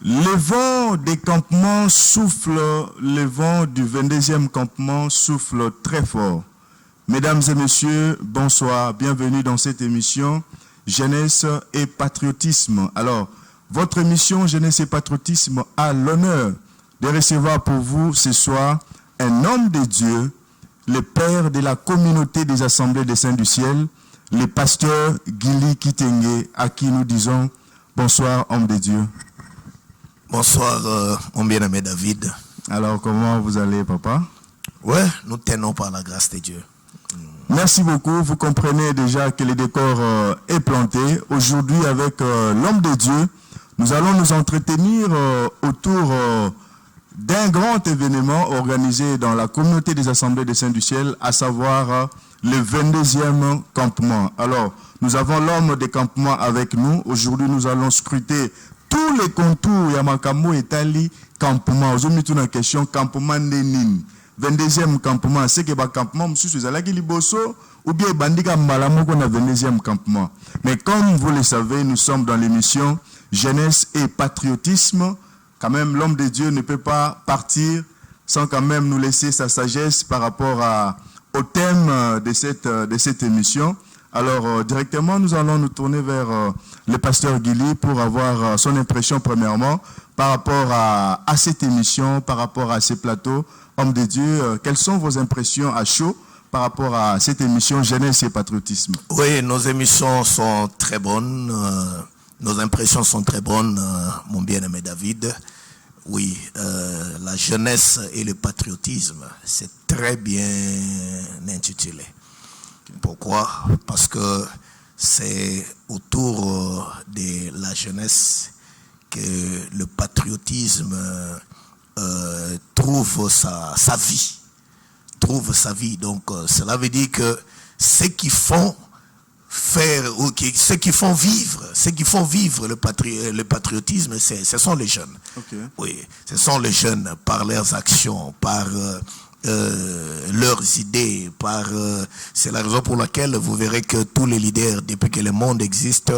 Le vent des campements souffle, le vent du 22e campement souffle très fort. Mesdames et messieurs, bonsoir, bienvenue dans cette émission Jeunesse et Patriotisme. Alors, votre émission Jeunesse et Patriotisme a l'honneur de recevoir pour vous ce soir un homme de Dieu, le père de la communauté des Assemblées des Saints du Ciel, le pasteur Gili Kitenge, à qui nous disons bonsoir, homme de Dieu. Bonsoir, mon bien-aimé David. Alors, comment vous allez, papa? Ouais, nous tenons par la grâce de Dieu. Merci beaucoup. Vous comprenez déjà que le décor est planté. Aujourd'hui, avec l'homme de Dieu, nous allons nous entretenir autour d'un grand événement organisé dans la communauté des Assemblées des Saints du Ciel, à savoir le 22e campement. Alors, nous avons l'homme des campements avec nous. Aujourd'hui, nous allons scruter tous les contours. Yamakamo et Tali campement. Vous avez une question, campement Nénine. 22e campement, c'est que le campement, ou bien bandika malamoko na 22e campement. Mais comme vous le savez, nous sommes dans l'émission Jeunesse et Patriotisme. Quand même, l'homme de Dieu ne peut pas partir sans quand même nous laisser sa sagesse par rapport au thème de cette émission. Alors, directement, nous allons nous tourner vers le pasteur Gili pour avoir son impression premièrement par rapport à cette émission, par rapport à ces plateaux. Homme de Dieu, quelles sont vos impressions à chaud par rapport à cette émission Jeunesse et Patriotisme? Oui, nos émissions sont très bonnes, nos impressions sont très bonnes, mon bien-aimé David. Oui, la jeunesse et le patriotisme, c'est très bien intitulé. Pourquoi? Parce que c'est autour de la jeunesse que le patriotisme trouve sa vie. Donc, cela veut dire que ceux qui font vivre le patriotisme, ce sont les jeunes. Okay. Oui, ce sont les jeunes par leurs actions, par leurs idées, c'est la raison pour laquelle vous verrez que tous les leaders, depuis que le monde existe,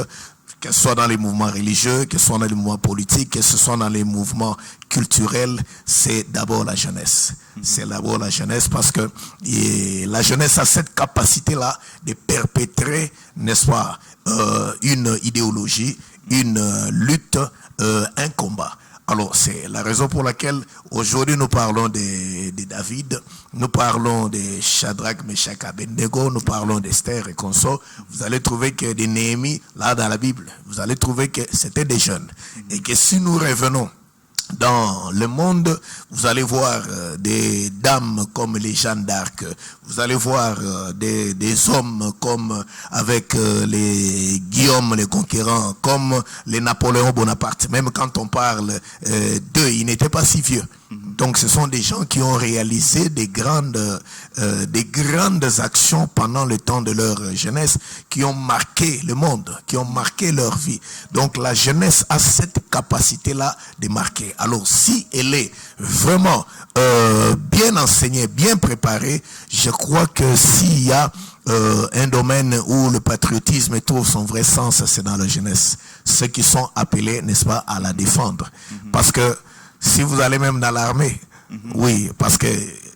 que ce soit dans les mouvements religieux, que ce soit dans les mouvements politiques, que ce soit dans les mouvements culturels, c'est d'abord la jeunesse. C'est d'abord la jeunesse parce que la jeunesse a cette capacité-là de perpétrer, n'est-ce pas, une idéologie, une lutte, un combat. Alors, c'est la raison pour laquelle aujourd'hui nous parlons de David, nous parlons de Shadrach, Meshach, Abednego, nous parlons d'Esther et consorts. Vous allez trouver que des Néhémie, là dans la Bible, vous allez trouver que c'était des jeunes. Et que si nous revenons dans le monde, vous allez voir des dames comme les Jeanne d'Arc, vous allez voir des hommes comme avec les Guillaume les Conquérants, comme les Napoléon Bonaparte. Même quand on parle d'eux, ils n'étaient pas si vieux. Donc ce sont des gens qui ont réalisé des grandes actions pendant le temps de leur jeunesse, qui ont marqué le monde, qui ont marqué leur vie. Donc la jeunesse a cette capacité-là de marquer. Alors si elle est vraiment bien enseignée, bien préparée, je crois que s'il y a un domaine où le patriotisme trouve son vrai sens, c'est dans la jeunesse. Ceux qui sont appelés, n'est-ce pas, à la défendre. Parce que si vous allez même dans l'armée, oui, parce que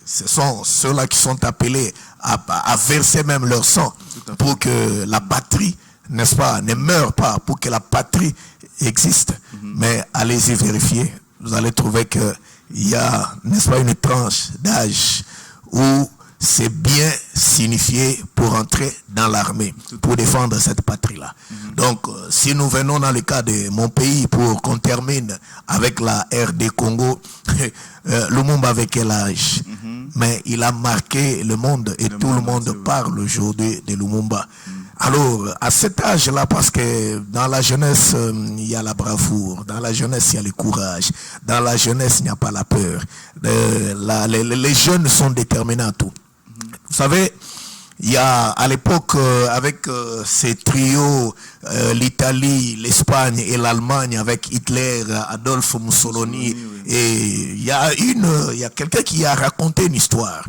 ce sont ceux-là qui sont appelés à verser même leur sang pour que la patrie, n'est-ce pas, ne meure pas, pour que la patrie existe. Mais allez-y vérifier, vous allez trouver qu'il y a, n'est-ce pas, une tranche d'âge où c'est bien signifié pour entrer dans l'armée, pour défendre cette patrie-là. Donc, si nous venons dans le cas de mon pays, pour qu'on termine avec la RD Congo, Lumumba avait quel âge? Mais il a marqué le monde et tout le monde parle aujourd'hui de Lumumba. Alors, à cet âge-là, parce que dans la jeunesse, il y a la bravoure, dans la jeunesse, il y a le courage, dans la jeunesse, il n'y a pas la peur. Les jeunes sont déterminés à tout. Vous savez, il y a à l'époque, avec ces trios, l'Italie, l'Espagne et l'Allemagne, avec Hitler, Adolphe Mussolini, et il y a quelqu'un qui a raconté une histoire.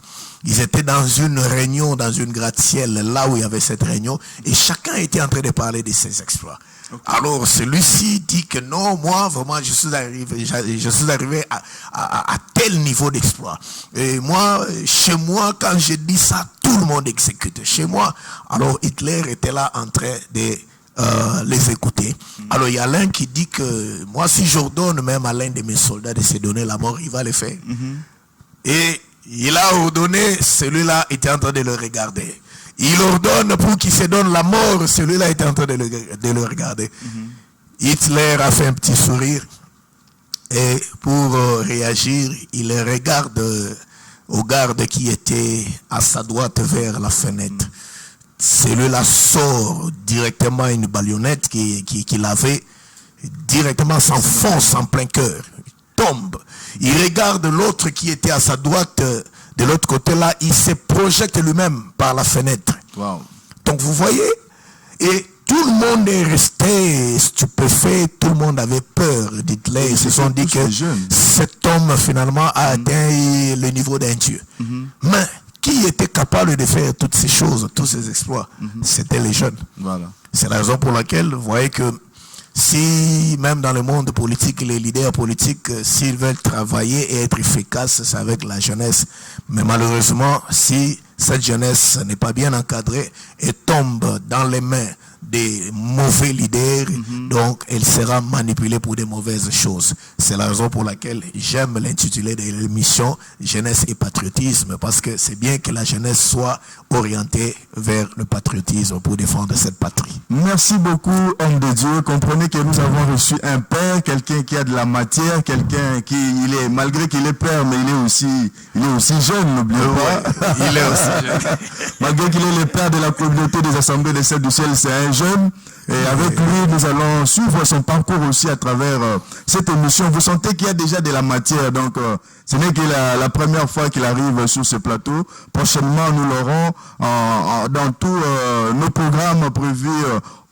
Ils étaient dans une réunion, dans une gratte-ciel, là où il y avait cette réunion, et chacun était en train de parler de ses exploits. Okay. Alors celui-ci dit que non, moi vraiment je suis arrivé à tel niveau d'exploit. Et moi, chez moi, quand je dis ça, tout le monde exécute. Chez moi, alors Hitler était là en train de les écouter. Alors il y a l'un qui dit que moi, si j'ordonne même à l'un de mes soldats de se donner la mort, il va le faire. Et il a ordonné, celui-là était en train de le regarder. Il ordonne pour qu'il se donne la mort, celui-là était en train de le regarder. Hitler a fait un petit sourire et pour réagir, il regarde au garde qui était à sa droite vers la fenêtre. Celui-là sort directement une baïonnette qu'il avait, directement s'enfonce en plein cœur, il tombe. Il regarde l'autre qui était à sa droite, de l'autre côté là, il se projette lui-même par la fenêtre. Wow. Donc vous voyez, et tout le monde est resté stupéfait, tout le monde avait peur d'Hitler. Ils se sont dit que cet homme finalement a atteint le niveau d'un dieu. Mais qui était capable de faire toutes ces choses, tous ces exploits? C'était les jeunes. Voilà. C'est la raison pour laquelle vous voyez que si même dans le monde politique, les leaders politiques, s'ils veulent travailler et être efficaces, c'est avec la jeunesse. Mais malheureusement, si cette jeunesse n'est pas bien encadrée et tombe dans les mains des mauvais leaders, donc elle sera manipulée pour des mauvaises choses. C'est la raison pour laquelle j'aime l'intitulé de l'émission Jeunesse et Patriotisme, parce que c'est bien que la jeunesse soit orientée vers le patriotisme pour défendre cette patrie. Merci beaucoup, homme de Dieu. Comprenez que nous avons reçu un père, quelqu'un qui a de la matière, quelqu'un qui, malgré qu'il est père, mais il est aussi jeune, n'oubliez pas. Il est aussi jeune. Malgré qu'il est le père de la communauté des assemblées des Saints du Ciel, c'est un jeune. Et avec lui, nous allons suivre son parcours aussi à travers cette émission. Vous sentez qu'il y a déjà de la matière. Donc, ce n'est que la première fois qu'il arrive sur ce plateau. Prochainement, nous l'aurons dans tous nos programmes prévus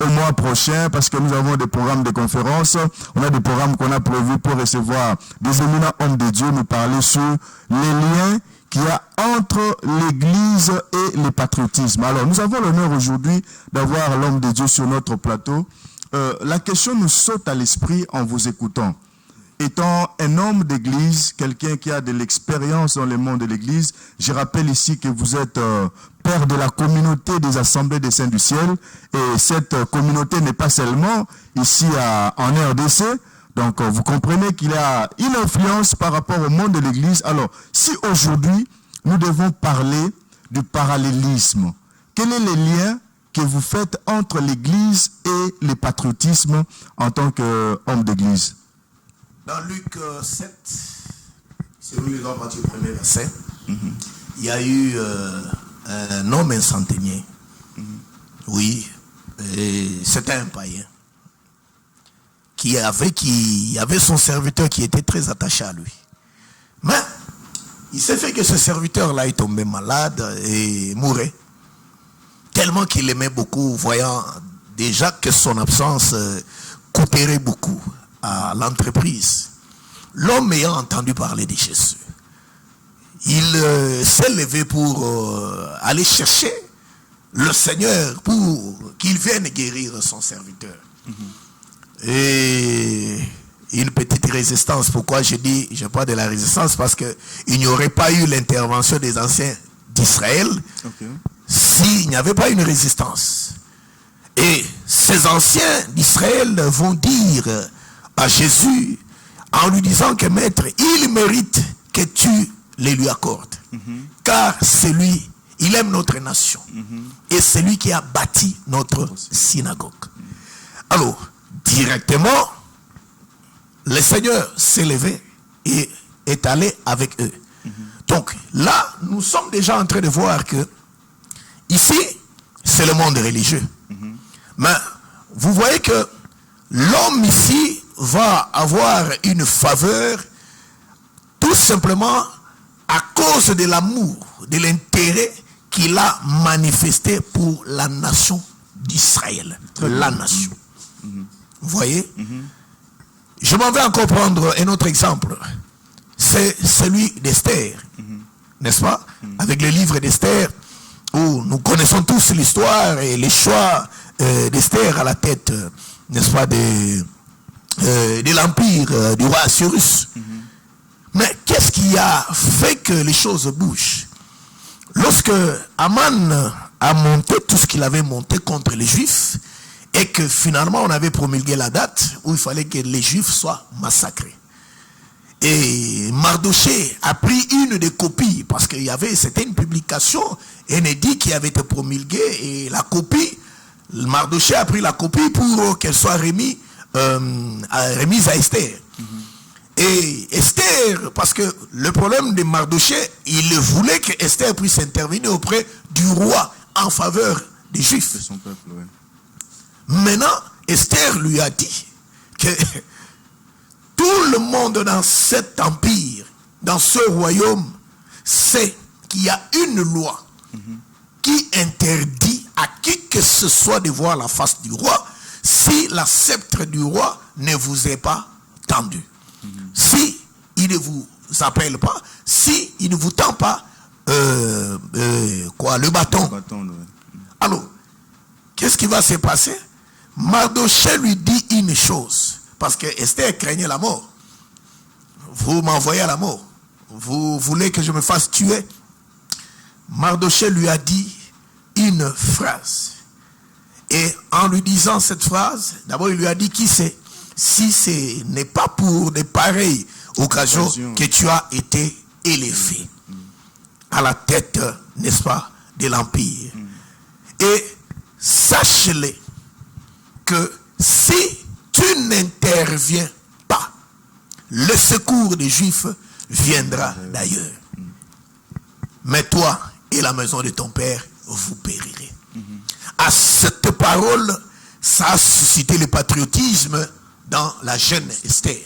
au mois prochain, parce que nous avons des programmes de conférences. On a des programmes qu'on a prévus pour recevoir des éminents hommes de Dieu, nous parler sur les liens qu'il y a entre l'Église et le patriotisme. Alors, nous avons l'honneur aujourd'hui d'avoir l'homme de Dieu sur notre plateau. La question nous saute à l'esprit en vous écoutant. Étant un homme d'Église, quelqu'un qui a de l'expérience dans le monde de l'Église, je rappelle ici que vous êtes père de la communauté des assemblées des Saints du Ciel. Et cette communauté n'est pas seulement ici en RDC. Donc, vous comprenez qu'il y a une influence par rapport au monde de l'Église. Alors, si aujourd'hui, nous devons parler du parallélisme, quel est le lien que vous faites entre l'Église et le patriotisme en tant qu'homme d'Église? Dans Luc 7, si vous lisez à partir du premier verset, il y a eu un homme, un centenier. Oui, c'était un païen. Qui avait son serviteur qui était très attaché à lui. Mais il s'est fait que ce serviteur-là est tombé malade et mourait. Tellement qu'il aimait beaucoup, voyant déjà que son absence coûterait beaucoup à l'entreprise. L'homme ayant entendu parler de Jésus, il s'est levé pour aller chercher le Seigneur pour qu'il vienne guérir son serviteur. Et une petite résistance. Pourquoi je parle de la résistance? Parce qu'il n'y aurait pas eu l'intervention des anciens d'Israël s'il n'y avait pas une résistance. Et ces anciens d'Israël vont dire à Jésus, en lui disant que maître, il mérite que tu les lui accordes. Car c'est lui, il aime notre nation. Et c'est lui qui a bâti notre synagogue. Alors, directement, le Seigneur s'est levé et est allé avec eux. Donc là, nous sommes déjà en train de voir que ici, c'est le monde religieux. Mais vous voyez que l'homme ici va avoir une faveur tout simplement à cause de l'amour, de l'intérêt qu'il a manifesté pour la nation d'Israël. La nation. Vous voyez? Je m'en vais encore prendre un autre exemple. C'est celui d'Esther. N'est-ce pas? Avec le livre d'Esther, où nous connaissons connaissons tous l'histoire et les choix d'Esther à la tête, n'est-ce pas, de l'empire du roi Assyrus. Mais qu'est-ce qui a fait que les choses bougent? Lorsque Aman a monté tout ce qu'il avait monté contre les Juifs, et que finalement on avait promulgué la date où il fallait que les Juifs soient massacrés. Et Mardoché a pris une des copies, parce qu'il y avait, c'était une publication, un édit qui avait été promulgué, et la copie, Mardoché a pris la copie pour qu'elle soit remise à Esther. Et Esther, parce que le problème de Mardoché, il voulait que Esther puisse intervenir auprès du roi en faveur des Juifs. De son peuple, ouais. Maintenant, Esther lui a dit que tout le monde dans cet empire, dans ce royaume, sait qu'il y a une loi qui interdit à qui que ce soit de voir la face du roi si la sceptre du roi ne vous est pas tendu. Si il ne vous appelle pas, si il ne vous tend pas le bâton. Alors, qu'est-ce qui va se passer? Mardoché lui dit une chose, parce que Esther craignait la mort. Vous m'envoyez à la mort. Vous voulez que je me fasse tuer? Mardoché lui a dit une phrase. Et en lui disant cette phrase, d'abord il lui a dit qui c'est. Si ce n'est pas pour de pareilles occasions que tu as été élevé à la tête, n'est-ce pas, de l'empire. Et sache-le que si tu n'interviens pas, le secours des Juifs viendra d'ailleurs. Mais toi et la maison de ton père, vous périrez. À cette parole, ça a suscité le patriotisme dans la jeune Esther.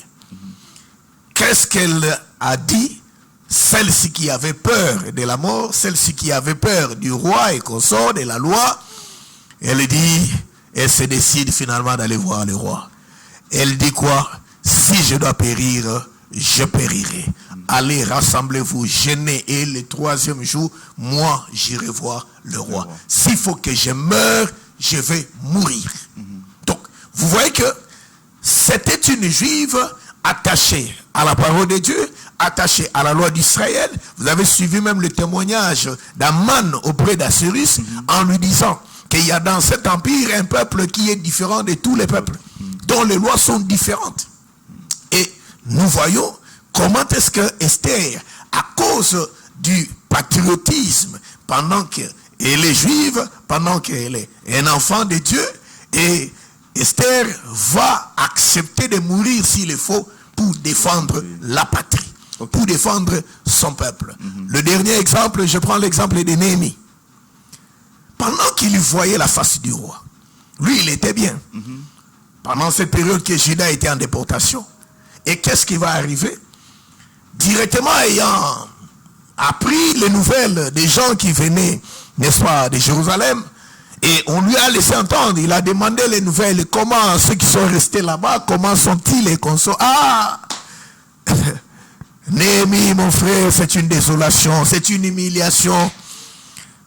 Qu'est-ce qu'elle a dit? Celle-ci qui avait peur de la mort, celle-ci qui avait peur du roi et consort, de la loi, elle dit, elle se décide finalement d'aller voir le roi. Elle dit quoi? Si je dois périr, je périrai. Allez, rassemblez-vous, jeûnez, et le 3e jour, moi, j'irai voir le roi. S'il faut que je meure, je vais mourir. Donc, vous voyez que c'était une juive attachée à la parole de Dieu, attachée à la loi d'Israël. Vous avez suivi même le témoignage d'Aman auprès d'Assyrus en lui disant qu'il y a dans cet empire un peuple qui est différent de tous les peuples, dont les lois sont différentes. Et nous voyons comment est-ce que Esther, à cause du patriotisme, pendant qu'elle est juive, pendant qu'elle est un enfant de Dieu, et Esther va accepter de mourir s'il le faut pour défendre la patrie, pour défendre son peuple. Le dernier exemple, je prends l'exemple de Néhémie. Pendant qu'il voyait la face du roi, lui il était bien. Pendant cette période que Juda était en déportation. Et qu'est-ce qui va arriver? Directement ayant appris les nouvelles des gens qui venaient, n'est-ce pas, de Jérusalem, et on lui a laissé entendre, il a demandé les nouvelles, comment ceux qui sont restés là-bas, comment sont-ils les consorts? Ah, Néhémie, mon frère, c'est une désolation, c'est une humiliation.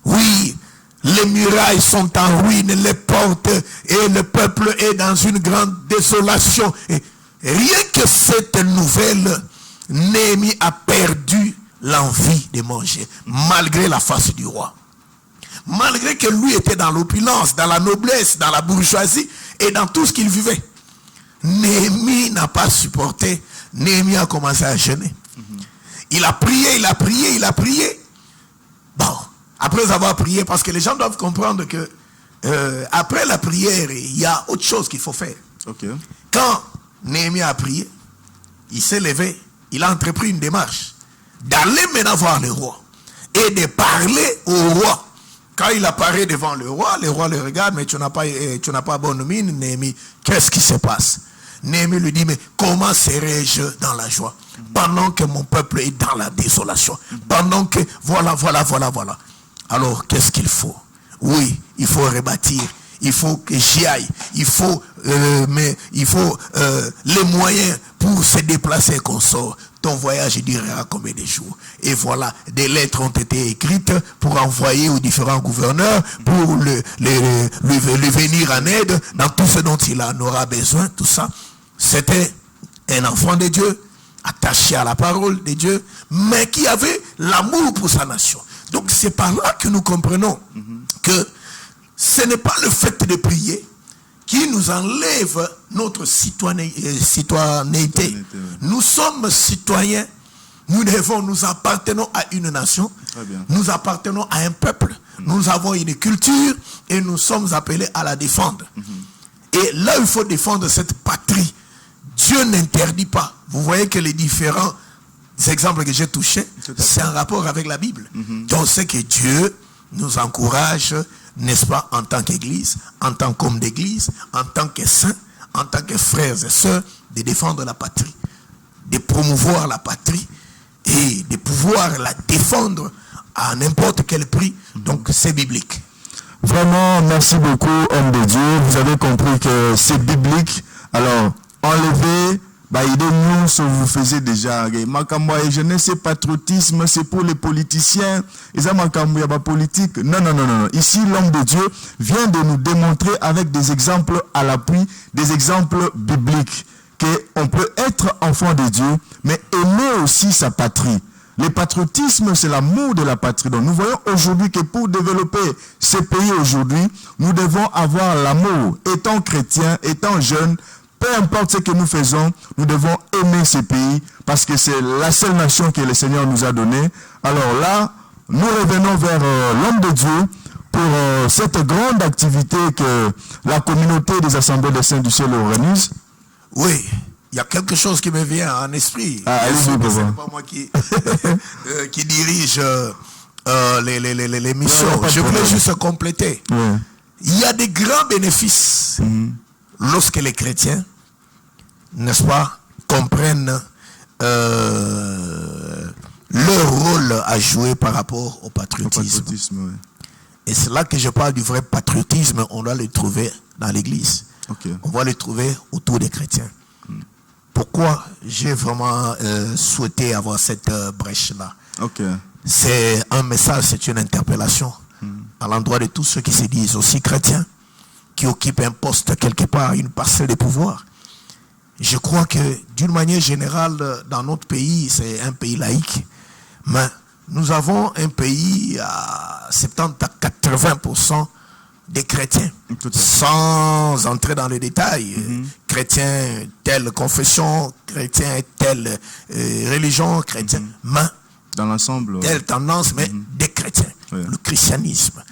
Oui, les murailles sont en ruine, les portes, et le peuple est dans une grande désolation. Et rien que cette nouvelle, Néhémie a perdu l'envie de manger, malgré la face du roi. Malgré que lui était dans l'opulence, dans la noblesse, dans la bourgeoisie et dans tout ce qu'il vivait. Néhémie n'a pas supporté. Néhémie a commencé à jeûner. Il a prié, il a prié, il a prié. Bon, après avoir prié, parce que les gens doivent comprendre que après la prière, il y a autre chose qu'il faut faire. Quand Néhémie a prié, il s'est levé, il a entrepris une démarche d'aller maintenant voir le roi et de parler au roi. Quand il apparaît devant le roi le regarde, mais tu n'as pas bonne mine, Néhémie. Qu'est-ce qui se passe? Néhémie lui dit, mais comment serais-je dans la joie pendant que mon peuple est dans la désolation? Pendant que, voilà. Alors, qu'est-ce qu'il faut? Oui, il faut rebâtir. Il faut que j'y aille. Il faut les moyens pour se déplacer qu'on sort. ton voyage durera combien de jours? Et voilà, des lettres ont été écrites pour envoyer aux différents gouverneurs, pour lui venir en aide dans tout ce dont il en aura besoin, tout ça. C'était un enfant de Dieu, attaché à la parole de Dieu, mais qui avait l'amour pour sa nation. Donc c'est par là que nous comprenons que ce n'est pas le fait de prier qui nous enlève notre citoyenneté. Nous sommes citoyens, nous appartenons à une nation, nous appartenons à un peuple, nous avons une culture et nous sommes appelés à la défendre. Et là, il faut défendre cette patrie. Dieu n'interdit pas. Vous voyez que les différents exemples que j'ai touchés, c'est en rapport avec la Bible. Donc on sait que Dieu nous encourage, n'est-ce pas, en tant qu'Église, en tant qu'homme d'Église, en tant que saints, en tant que frères et sœurs, de défendre la patrie, de promouvoir la patrie et de pouvoir la défendre à n'importe quel prix. Donc c'est biblique. Vraiment, merci beaucoup, homme de Dieu. Vous avez compris que c'est biblique. Alors, enlevez, nous, ce que vous faisiez déjà. Makambo et jeunesse, c'est patriotisme, c'est pour les politiciens. Et ça, Makambo, il y a pas politique. Non. Ici, l'homme de Dieu vient de nous démontrer avec des exemples à l'appui, des exemples bibliques, qu'on peut être enfant de Dieu, mais aimer aussi sa patrie. Le patriotisme, c'est l'amour de la patrie. Donc, nous voyons aujourd'hui que pour développer ce pays aujourd'hui, nous devons avoir l'amour. Étant chrétiens, étant jeunes, peu importe ce que nous faisons, nous devons aimer ce pays parce que c'est la seule nation que le Seigneur nous a donnée. Alors là, nous revenons vers l'homme de Dieu pour cette grande activité que la communauté des assemblées des saints du ciel organise. Oui. Il y a quelque chose qui me vient en esprit. Ce n'est pas moi qui dirige les missions. Je voulais juste compléter. Il y a des grands bénéfices lorsque les chrétiens, n'est-ce pas, comprennent leur rôle à jouer par rapport au patriotisme. Et c'est là que je parle du vrai patriotisme. On doit le trouver dans l'Église. On va le trouver autour des chrétiens. Pourquoi j'ai vraiment souhaité avoir cette brèche-là? C'est un message, c'est une interpellation à l'endroit de tous ceux qui se disent aussi chrétiens, qui occupent un poste quelque part, une parcelle de pouvoir. Je crois que d'une manière générale, dans notre pays, c'est un pays laïque, mais nous avons un pays à 70 à 80% des chrétiens, sans entrer dans les détails. Chrétiens, telle confession, chrétiens, telle religion, chrétien, mais dans l'ensemble, telle tendance, mais des chrétiens, le christianisme.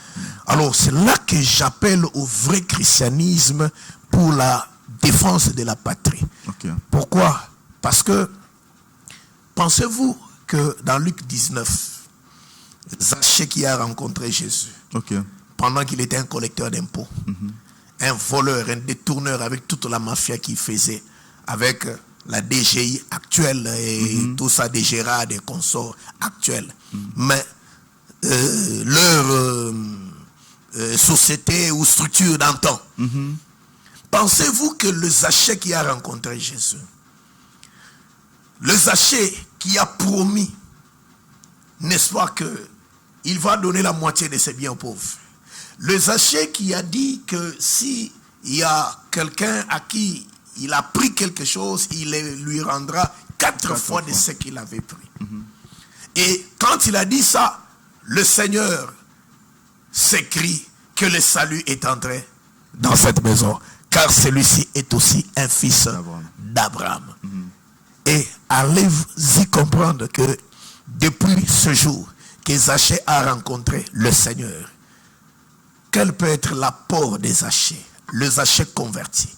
Alors c'est là que j'appelle au vrai christianisme pour la défense de la patrie. Pourquoi? Parce que pensez-vous que dans Luc 19, Zachée qui a rencontré Jésus, pendant qu'il était un collecteur d'impôts, un voleur, un détourneur avec toute la mafia qu'il faisait, avec la DGI actuelle et tout ça, des Gérard, des consorts actuels. Mais leur société ou structure d'antan. Pensez-vous que le Zachée qui a rencontré Jésus, le Zachée qui a promis, n'est-ce pas, qu'il va donner la moitié de ses biens aux pauvres, le Zachée qui a dit que si il y a quelqu'un à qui il a pris quelque chose, il lui rendra 4 fois de ce qu'il avait pris. Et quand il a dit ça, le Seigneur s'écrie que le salut est entré dans cette maison, car celui-ci est aussi un fils d'Abraham. Et allez-y comprendre que depuis ce jour que Zachée a rencontré le Seigneur, quel peut être l'apport des Zachée, le Zachée converti,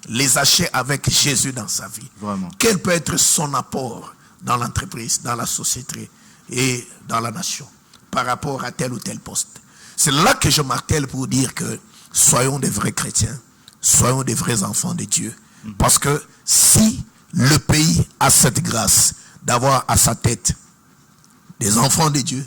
les Zachée avec Jésus dans sa vie? Quel peut être son apport dans l'entreprise, dans la société et dans la nation par rapport à tel ou tel poste? C'est là que je martèle pour dire que soyons des vrais chrétiens, soyons des vrais enfants de Dieu. Parce que si le pays a cette grâce d'avoir à sa tête des enfants de Dieu,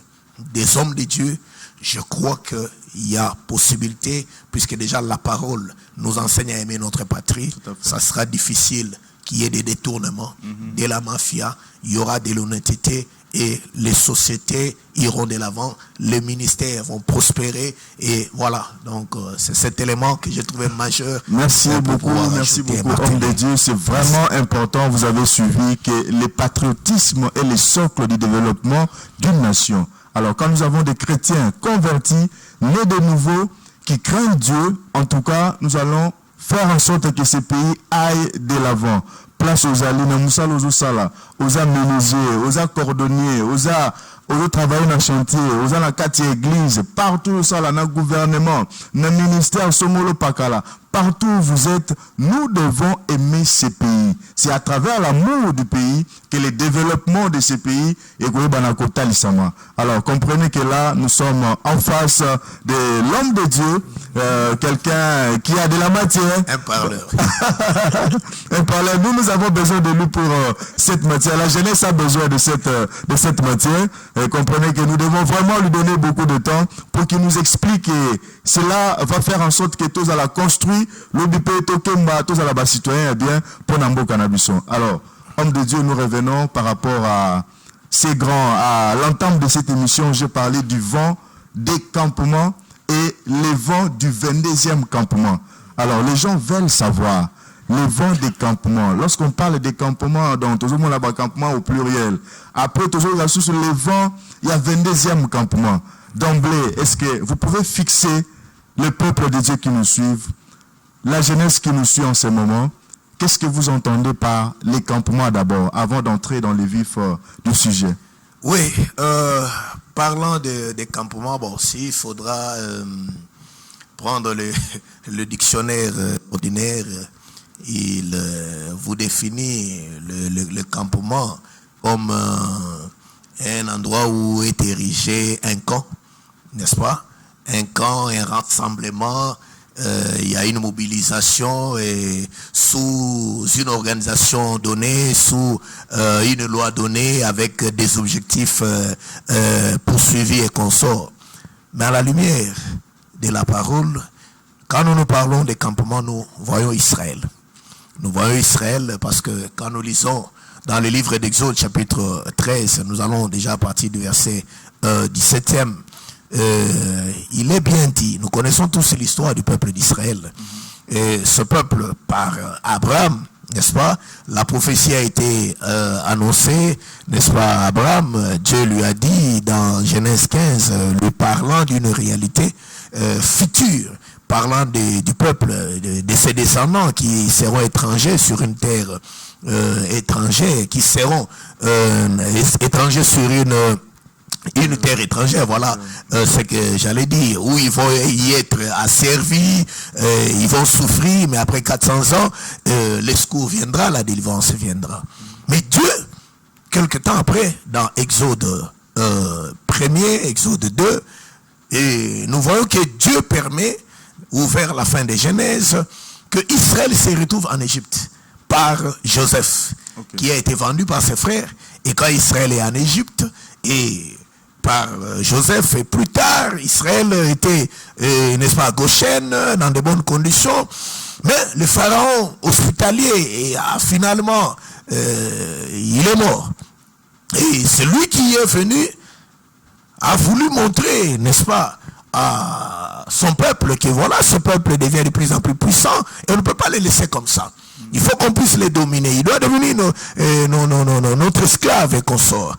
des hommes de Dieu, je crois qu'il y a possibilité, puisque déjà la parole nous enseigne à aimer notre patrie, ça sera difficile qu'il y ait des détournements de la mafia, il y aura de l'honnêteté et les sociétés iront de l'avant, les ministères vont prospérer et voilà. Donc c'est cet élément que j'ai trouvé majeur. Merci beaucoup, homme de Dieu. C'est vraiment important. Vous avez suivi que le patriotisme est le socle du développement d'une nation. Alors quand nous avons des chrétiens convertis, nés de nouveau, qui craignent Dieu, en tout cas, nous allons faire en sorte que ces pays aillent de l'avant. Place aux alines, aux sala, aux menuisiers, aux cordonniers, aux travailleurs dans le chantier, aux la quartier église, partout ça, dans le gouvernement, dans le ministère, Somolo Pakala, partout où vous êtes, nous devons aimer ces pays. C'est à travers l'amour du pays que le développement de ces pays est Banakota Lissama. Alors comprenez que là, nous sommes en face de l'homme de Dieu, quelqu'un qui a de la matière. Un parleur. Un parleur. Nous avons besoin de lui pour cette matière. La jeunesse a besoin de cette matière. Comprenez que nous devons vraiment lui donner beaucoup de temps pour qu'il nous explique et cela va faire en sorte que tous à la construire, l'obipé, tous à la citoyen, bien, pour Nambo Cannabisson. Alors, homme de Dieu, nous revenons par rapport à ces grands, à l'entame de cette émission, j'ai parlé du vent des campements et les vents du 22e campement. Alors, les gens veulent savoir les vents des campements. Lorsqu'on parle des campements, donc, toujours mon campement au pluriel. Après, toujours là, sur les vents, il y a 22e campement. D'emblée, est-ce que vous pouvez fixer le peuple de Dieu qui nous suivent, la jeunesse qui nous suit en ce moment? Qu'est-ce que vous entendez par les campements d'abord, avant d'entrer dans le vif du sujet? Oui, parlant des campements, bon, aussi, il faudra prendre le dictionnaire ordinaire. Il vous définit le campement comme un endroit où est érigé un camp, n'est-ce pas? Un camp, un rassemblement. Il y a une mobilisation et sous une organisation donnée, sous une loi donnée avec des objectifs poursuivis et consorts. Mais à la lumière de la parole, quand nous parlons des campements, nous voyons Israël. Nous voyons Israël parce que quand nous lisons dans le livre d'Exode chapitre 13, nous allons déjà partir du verset 17e. Il est bien dit, nous connaissons tous l'histoire du peuple d'Israël. Et ce peuple, par Abraham, n'est-ce pas, la prophétie a été annoncée, n'est-ce pas, Abraham, Dieu lui a dit dans Genèse 15, lui parlant d'une réalité future, parlant du peuple, de ses descendants qui seront étrangers sur une terre étrangère, qui seront étrangers sur une terre étrangère, voilà ce que j'allais dire, où ils vont y être asservis, ils vont souffrir, mais après 400 ans, le secours viendra, la délivrance viendra. Mais Dieu, quelque temps après, dans Exode 1er, Exode 2, et nous voyons que Dieu permet, ou vers la fin des Genèse, que Israël se retrouve en Égypte par Joseph, qui a été vendu par ses frères, et quand Israël est en Égypte, et par Joseph, et plus tard, Israël était, n'est-ce pas, à Goshen, dans de bonnes conditions, mais le pharaon hospitalier, finalement, il est mort. Et celui qui est venu a voulu montrer, n'est-ce pas, à son peuple, que voilà, ce peuple devient de plus en plus puissant, et on ne peut pas les laisser comme ça. Il faut qu'on puisse les dominer. Il doit devenir notre esclave et consort.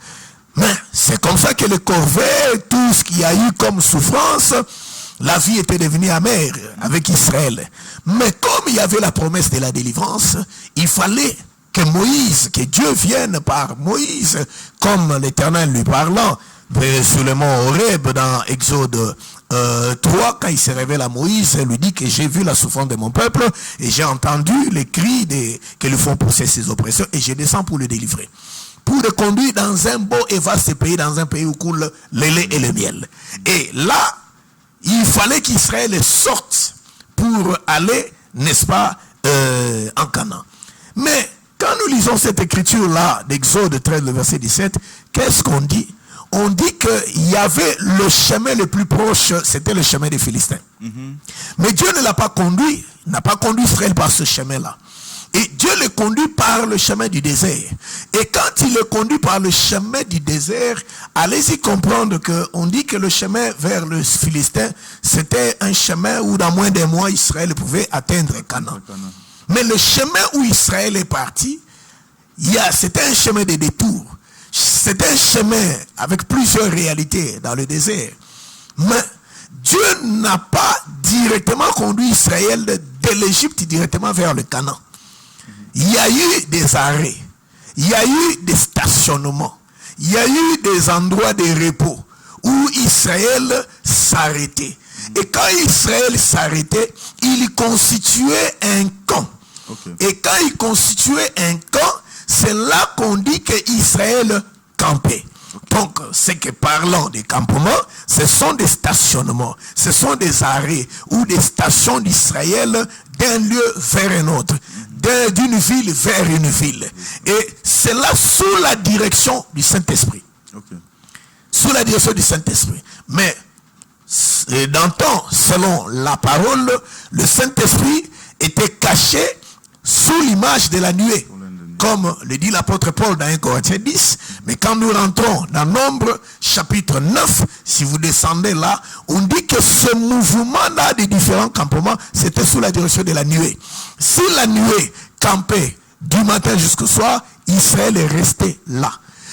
Mais c'est comme ça que le corvée, tout ce qu'il y a eu comme souffrance, la vie était devenue amère avec Israël. Mais comme il y avait la promesse de la délivrance, il fallait que Moïse, que Dieu vienne par Moïse, comme l'Éternel lui parlant, sur le mont Horeb dans Exode 3, quand il se révèle à Moïse, il lui dit que j'ai vu la souffrance de mon peuple et j'ai entendu les cris que lui font pousser ses oppressions et je descends pour le délivrer. Pour le conduire dans un beau et vaste pays, dans un pays où coule le lait et le miel. Et là, il fallait qu'Israël sorte pour aller, n'est-ce pas, en Canaan. Mais quand nous lisons cette écriture-là d'Exode 13, le verset 17, qu'est-ce qu'on dit? On dit qu'il y avait le chemin le plus proche, c'était le chemin des Philistins. Mais Dieu ne l'a pas conduit, n'a pas conduit Israël par ce chemin-là. Et Dieu le conduit par le chemin du désert. Et quand il le conduit par le chemin du désert, allez-y comprendre qu'on dit que le chemin vers le Philistin, c'était un chemin où dans moins d'un mois, Israël pouvait atteindre Canaan. Mais le chemin où Israël est parti, c'était un chemin de détour. C'était un chemin avec plusieurs réalités dans le désert. Mais Dieu n'a pas directement conduit Israël de l'Égypte directement vers le Canaan. Il y a eu des arrêts, il y a eu des stationnements, il y a eu des endroits de repos où Israël s'arrêtait. Et quand Israël s'arrêtait, il constituait un camp. Et quand il constituait un camp, c'est là qu'on dit qu'Israël campait. Donc, c'est que parlant des campements, ce sont des stationnements, ce sont des arrêts ou des stations d'Israël d'un lieu vers un autre, d'une ville vers une ville. Et c'est là sous la direction du Saint-Esprit. Sous la direction du Saint-Esprit. Mais, dans le temps, selon la parole, le Saint-Esprit était caché sous l'image de la nuée. Comme le dit l'apôtre Paul dans 1 Corinthiens 10, mais quand nous rentrons dans Nombre chapitre 9, si vous descendez là, on dit que ce mouvement-là des différents campements, c'était sous la direction de la nuée. Si la nuée campait du matin jusqu'au soir, Israël est resté là.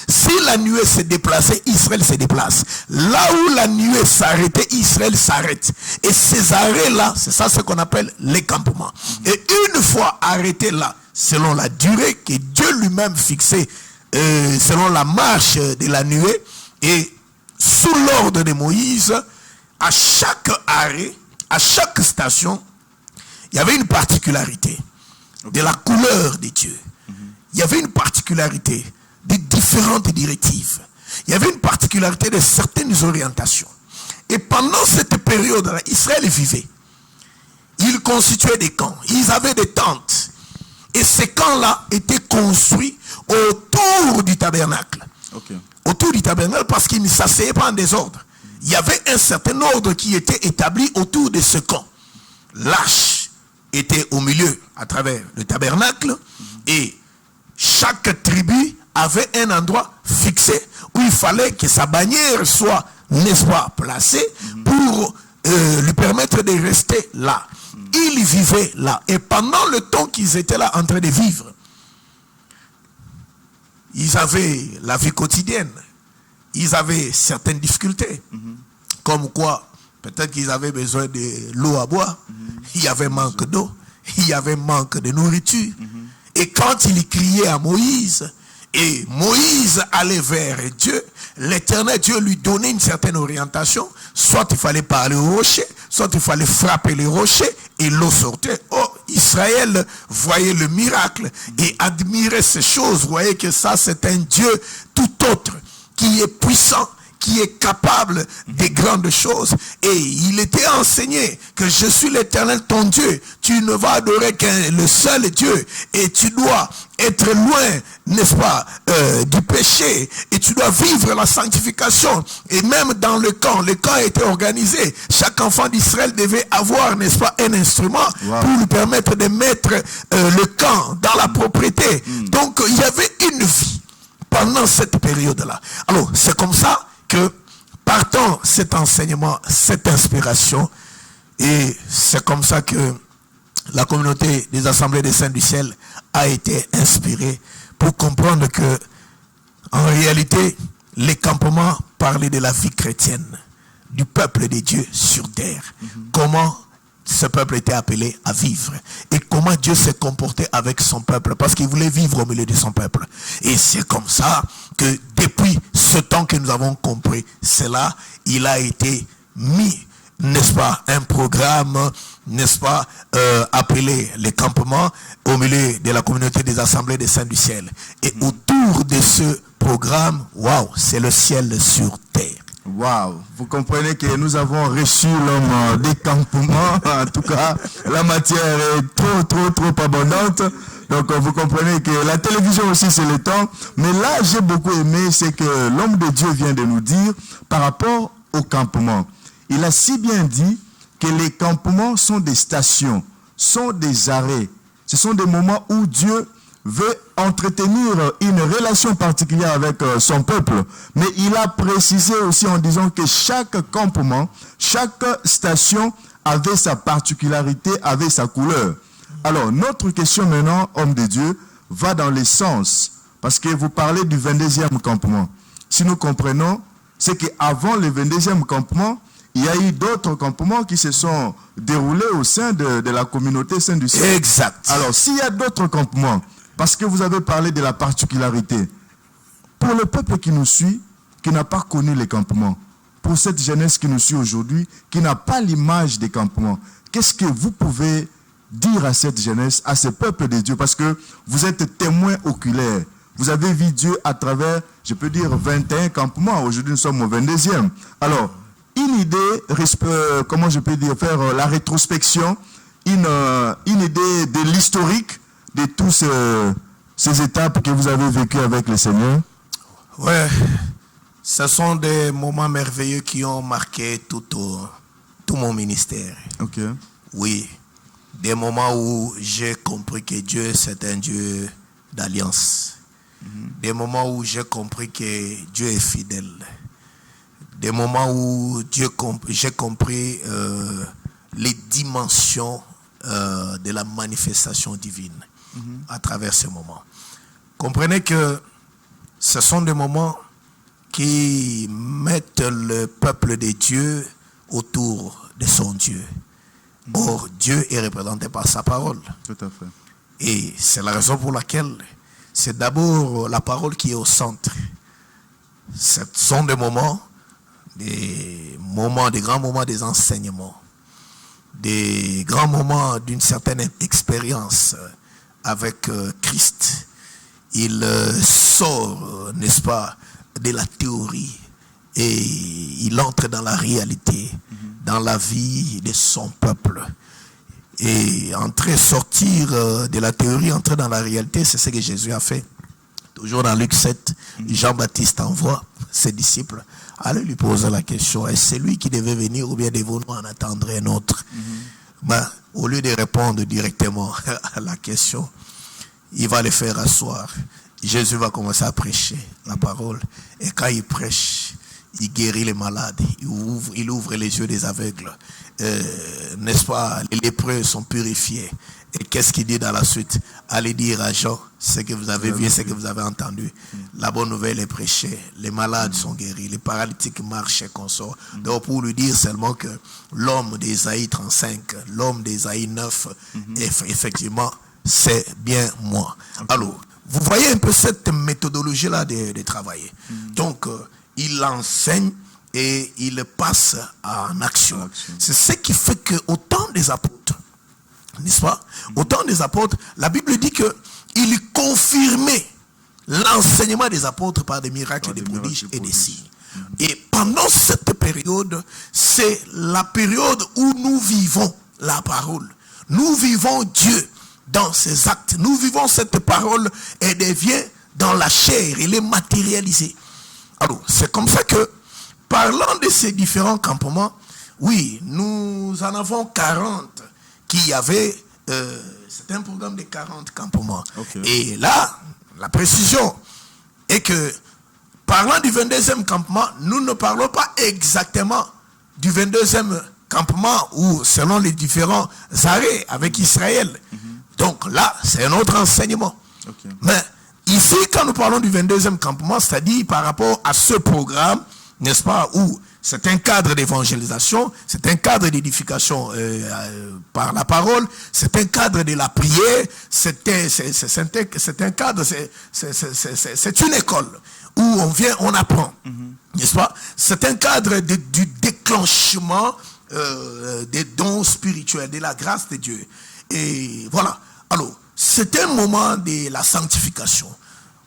Si la nuée se déplaçait, Israël se déplace. Là où la nuée s'arrêtait, Israël s'arrête. Et ces arrêts-là, c'est ça ce qu'on appelle les campements. Et une fois arrêté là, selon la durée que Dieu lui-même fixait, selon la marche de la nuée, et sous l'ordre de Moïse, à chaque arrêt, à chaque station, il y avait une particularité de la couleur de Dieu. Il y avait une particularité de différentes directives. Il y avait une particularité de certaines orientations. Et pendant cette période-là, Israël vivait. Ils constituaient des camps. Ils avaient des tentes. Et ces camps-là étaient construits autour du tabernacle. Autour du tabernacle, parce qu'ils ne s'asseyaient pas en désordre. Il y avait un certain ordre qui était établi autour de ce camp. L'arche était au milieu, à travers le tabernacle, et chaque tribu avait un endroit fixé où il fallait que sa bannière soit, n'est-ce pas, placée pour lui permettre de rester là. Ils vivaient là. Et pendant le temps qu'ils étaient là en train de vivre, ils avaient la vie quotidienne. Ils avaient certaines difficultés. Comme quoi, peut-être qu'ils avaient besoin de l'eau à boire. Il y avait manque d'eau. Il y avait manque de nourriture. Et quand ils criaient à Moïse, et Moïse allait vers Dieu, l'Éternel Dieu lui donnait une certaine orientation. Soit il fallait parler au rocher, soit il fallait frapper les rochers et l'eau sortait. Oh, Israël voyait le miracle et admirait ces choses. Voyait que ça, c'est un Dieu tout autre qui est puissant, qui est capable des grandes choses. Et il était enseigné que je suis l'Éternel ton Dieu. Tu ne vas adorer qu'un le seul Dieu. Et tu dois être loin, n'est-ce pas, du péché. Et tu dois vivre la sanctification. Et même dans le camp était organisé. Chaque enfant d'Israël devait avoir, n'est-ce pas, un instrument pour lui permettre de mettre le camp dans la propriété. Donc il y avait une vie pendant cette période-là. Alors c'est comme ça que partant cet enseignement, cette inspiration, et c'est comme ça que la communauté des assemblées des saints du ciel a été inspirée pour comprendre que en réalité les campements parlaient de la vie chrétienne du peuple de Dieu sur terre. Comment ce peuple était appelé à vivre et comment Dieu s'est comporté avec son peuple, parce qu'il voulait vivre au milieu de son peuple. Et c'est comme ça que depuis ce temps que nous avons compris cela, il a été mis, n'est-ce pas, un programme, n'est-ce pas, appelé les campements au milieu de la communauté des assemblées des saints du ciel. Et autour de ce programme, waouh, c'est le ciel sur terre. Waouh, vous comprenez que nous avons reçu l'homme des campements. En tout cas, la matière est trop abondante. Donc vous comprenez que la télévision aussi c'est le temps. Mais là, j'ai beaucoup aimé, c'est que l'homme de Dieu vient de nous dire par rapport au campement. Il a si bien dit que les campements sont des stations, sont des arrêts, Ce sont des moments où Dieu veut entretenir une relation particulière avec son peuple. Mais il a précisé aussi en disant que chaque campement, chaque station avait sa particularité, avait sa couleur. Alors, notre question maintenant, homme de Dieu, va dans le sens. Parce que vous parlez du 22e campement. Si nous comprenons, c'est qu'avant le 22e campement, il y a eu d'autres campements qui se sont déroulés au sein de la communauté Saint du Ciel. Exact. Alors, s'il y a d'autres campements, parce que vous avez parlé de la particularité, pour le peuple qui nous suit, qui n'a pas connu les campements, pour cette jeunesse qui nous suit aujourd'hui, qui n'a pas l'image des campements, qu'est-ce que vous pouvez dire à cette jeunesse, à ce peuple de Dieu, parce que vous êtes témoins oculaires. Vous avez vu Dieu à travers, je peux dire, 21 campements. Aujourd'hui, nous sommes au 22e. Alors, une idée, comment je peux dire, faire la rétrospection, une idée de l'historique de tous ces étapes que vous avez vécues avec le Seigneur. Ouais, ce sont des moments merveilleux qui ont marqué tout mon ministère. Ok. Oui, des moments où j'ai compris que Dieu, c'est un Dieu d'alliance. Des moments où j'ai compris que Dieu est fidèle. Des moments où j'ai compris les dimensions de la manifestation divine à travers ces moments. Comprenez que ce sont des moments qui mettent le peuple de Dieu autour de son Dieu. Or, Dieu est représenté par sa parole. Tout à fait. Et c'est la raison pour laquelle c'est d'abord la parole qui est au centre. Ce sont des grands moments des enseignements, des grands moments d'une certaine expérience avec Christ. Il sort, n'est-ce pas, de la théorie et il entre dans la réalité, dans la vie de son peuple. Et sortir de la théorie, entrer dans la réalité, c'est ce que Jésus a fait. Toujours dans Luc 7, Jean-Baptiste envoie ses disciples aller lui poser la question, est-ce c'est lui qui devait venir ou bien devons-nous en attendre un autre? Au lieu de répondre directement à la question, il va les faire asseoir. Jésus va commencer à prêcher la parole. Et quand il prêche, il guérit les malades, il ouvre les yeux des aveugles. N'est-ce pas, les lépreux sont purifiés. Et qu'est-ce qu'il dit dans la suite? Allez dire à Jean ce que vous avez vu et ce que vous avez entendu. La bonne nouvelle est prêchée, les malades sont guéris, les paralytiques marchent et consortent. Donc pour lui dire seulement que l'homme d'Ésaïe 35, l'homme d'Ésaïe 9, effectivement, c'est bien moi. Alors, vous voyez un peu cette méthodologie-là de travailler. Donc, il enseigne et il passe en action. C'est ce qui fait qu'au temps des apôtres, n'est-ce pas? Au temps des apôtres, la Bible dit qu'il confirmait l'enseignement des apôtres par des miracles, des prodiges et des signes. Et pendant cette période, c'est la période où nous vivons la parole. Nous vivons Dieu dans ses actes. Nous vivons cette parole et devient dans la chair. Elle est matérialisée. Alors, c'est comme ça que, parlant de ces différents campements, oui, nous en avons 40 qui avaient, c'est un programme de 40 campements. Okay. Et là, la précision est que, parlant du 22e campement, nous ne parlons pas exactement du 22e campement ou selon les différents arrêts avec Israël. Donc là, c'est un autre enseignement. Okay. Mais ici, quand nous parlons du 22e campement, c'est-à-dire par rapport à ce programme, n'est-ce pas, où c'est un cadre d'évangélisation, c'est un cadre d'édification par la parole, c'est un cadre de la prière, c'est un cadre, c'est une école où on vient, on apprend, n'est-ce pas? C'est un cadre du déclenchement des dons spirituels, de la grâce de Dieu. Et voilà. Alors, c'est un moment de la sanctification.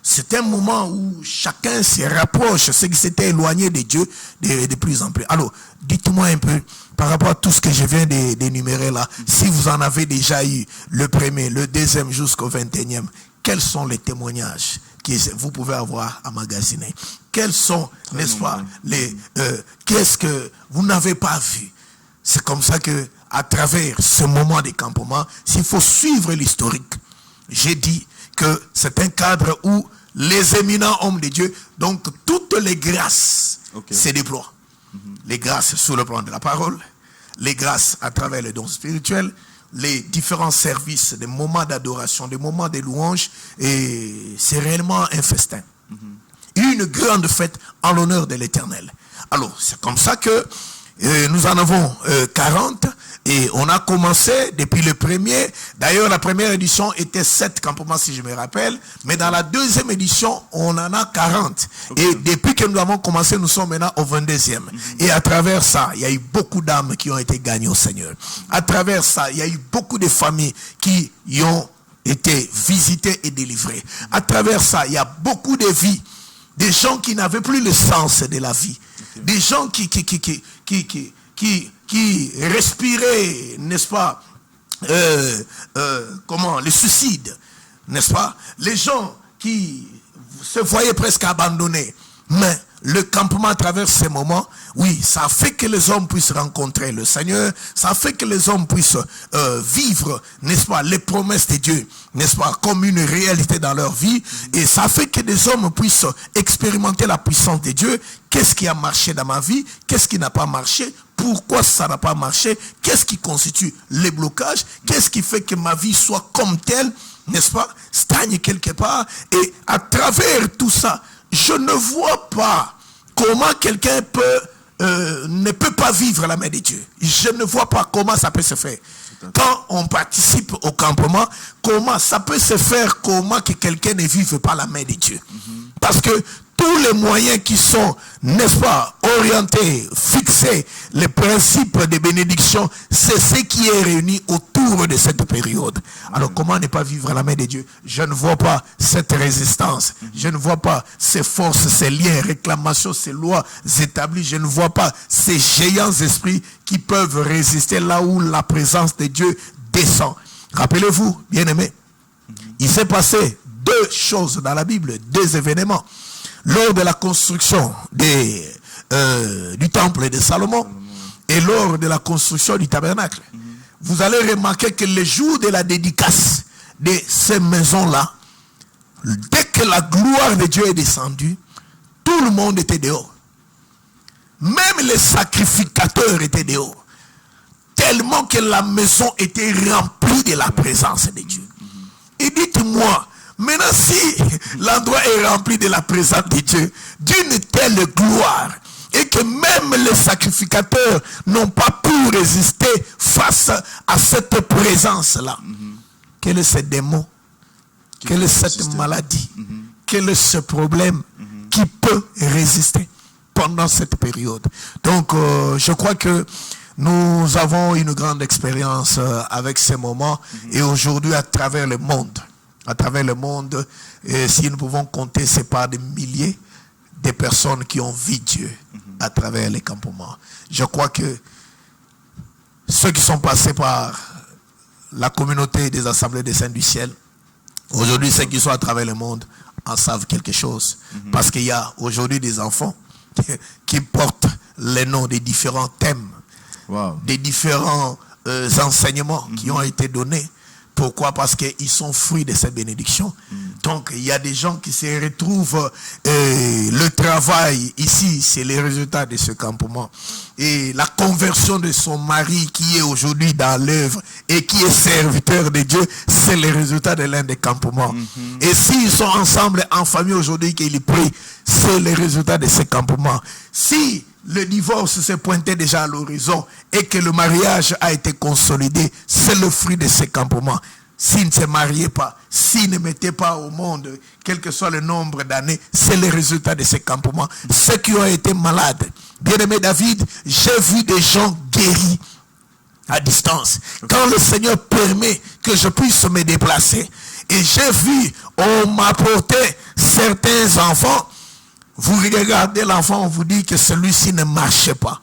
C'est un moment où chacun se rapproche, ceux qui s'étaient éloignés de Dieu de plus en plus. Alors, dites-moi un peu, par rapport à tout ce que je viens d'énumérer là, si vous en avez déjà eu le premier, le deuxième jusqu'au 21e, quels sont les témoignages que vous pouvez avoir à magasiner? Quels sont, n'est-ce pas, qu'est-ce que vous n'avez pas vu? C'est comme ça que, à travers ce moment de campement, s'il faut suivre l'historique, j'ai dit que c'est un cadre où les éminents hommes de Dieu, donc toutes les grâces se déploient. Les grâces sur le plan de la parole, les grâces à travers les dons spirituels, les différents services, des moments d'adoration, des moments de louange, et c'est réellement un festin. Une grande fête en l'honneur de l'Éternel. Alors, c'est comme ça que nous en avons 40 et on a commencé depuis le premier. D'ailleurs, la première édition était 7 campements si je me rappelle, mais dans la deuxième édition, on en a 40. Et depuis que nous avons commencé, nous sommes maintenant au 22e. Et à travers ça, il y a eu beaucoup d'âmes qui ont été gagnées au Seigneur. À travers ça, il y a eu beaucoup de familles qui y ont été visitées et délivrées. À travers ça, il y a beaucoup de vies, des gens qui n'avaient plus le sens de la vie. Des gens qui respiraient, n'est-ce pas, le suicide, n'est-ce pas? Les gens qui se voyaient presque abandonnés. Mais le campement à travers ces moments, oui, ça fait que les hommes puissent rencontrer le Seigneur, ça fait que les hommes puissent vivre, n'est-ce pas, les promesses de Dieu, n'est-ce pas, comme une réalité dans leur vie, et ça fait que les hommes puissent expérimenter la puissance de Dieu. Qu'est-ce qui a marché dans ma vie? Qu'est-ce qui n'a pas marché? Pourquoi ça n'a pas marché? Qu'est-ce qui constitue les blocages? Qu'est-ce qui fait que ma vie soit comme telle, n'est-ce pas, stagne quelque part? Et à travers tout ça, je ne vois pas comment quelqu'un ne peut pas vivre la main de Dieu. Je ne vois pas comment ça peut se faire. Quand on participe au campement, comment ça peut se faire, comment que quelqu'un ne vive pas la main de Dieu. Parce que tous les moyens qui sont, n'est-ce pas, orientés, fixés, les principes de bénédiction, c'est ce qui est réuni autour de cette période. Alors comment ne pas vivre la main de Dieu? Je ne vois pas cette résistance. Je ne vois pas ces forces, ces liens, réclamations, ces lois établies. Je ne vois pas ces géants esprits qui peuvent résister là où la présence de Dieu descend. Rappelez-vous, bien-aimés, il s'est passé 2 choses dans la Bible, 2 événements. Lors de la construction du temple de Salomon et lors de la construction du tabernacle, vous allez remarquer que le jour de la dédicace de ces maisons-là, dès que la gloire de Dieu est descendue, tout le monde était dehors. Même les sacrificateurs étaient dehors. Tellement que la maison était remplie de la présence de Dieu. Et dites-moi, maintenant, si l'endroit est rempli de la présence de Dieu, d'une telle gloire, et que même les sacrificateurs n'ont pas pu résister face à cette présence-là, quel est ce démon? Quelle est cette maladie? Quel est ce problème qui peut résister pendant cette période? Donc, je crois que nous avons une grande expérience avec ces moments, et aujourd'hui, à travers le monde, et si nous pouvons compter, c'est pas des milliers de personnes qui ont vu Dieu à travers les campements. Je crois que ceux qui sont passés par la communauté des assemblées des saints du ciel, aujourd'hui ceux qui sont à travers le monde en savent quelque chose. Parce qu'il y a aujourd'hui des enfants qui portent les noms des différents thèmes, des différents enseignements qui ont été donnés. Pourquoi? Parce qu'ils sont fruits de cette bénédiction. Donc, il y a des gens qui se retrouvent, le travail ici, c'est les résultats de ce campement. Et la conversion de son mari qui est aujourd'hui dans l'œuvre et qui est serviteur de Dieu, c'est le résultat de l'un des campements. Et s'ils sont ensemble en famille aujourd'hui, qu'ils prient, c'est le résultat de ce campement. Si le divorce s'est pointé déjà à l'horizon et que le mariage a été consolidé, c'est le fruit de ces campements. S'ils ne se mariaient pas, s'ils ne mettaient pas au monde, quel que soit le nombre d'années, c'est le résultat de ces campements. Ceux qui ont été malades, bien-aimé David, j'ai vu des gens guéris à distance. Quand le Seigneur permet que je puisse me déplacer, et j'ai vu, on m'a apporté certains enfants. Vous regardez l'enfant, on vous dit que celui-ci ne marchait pas.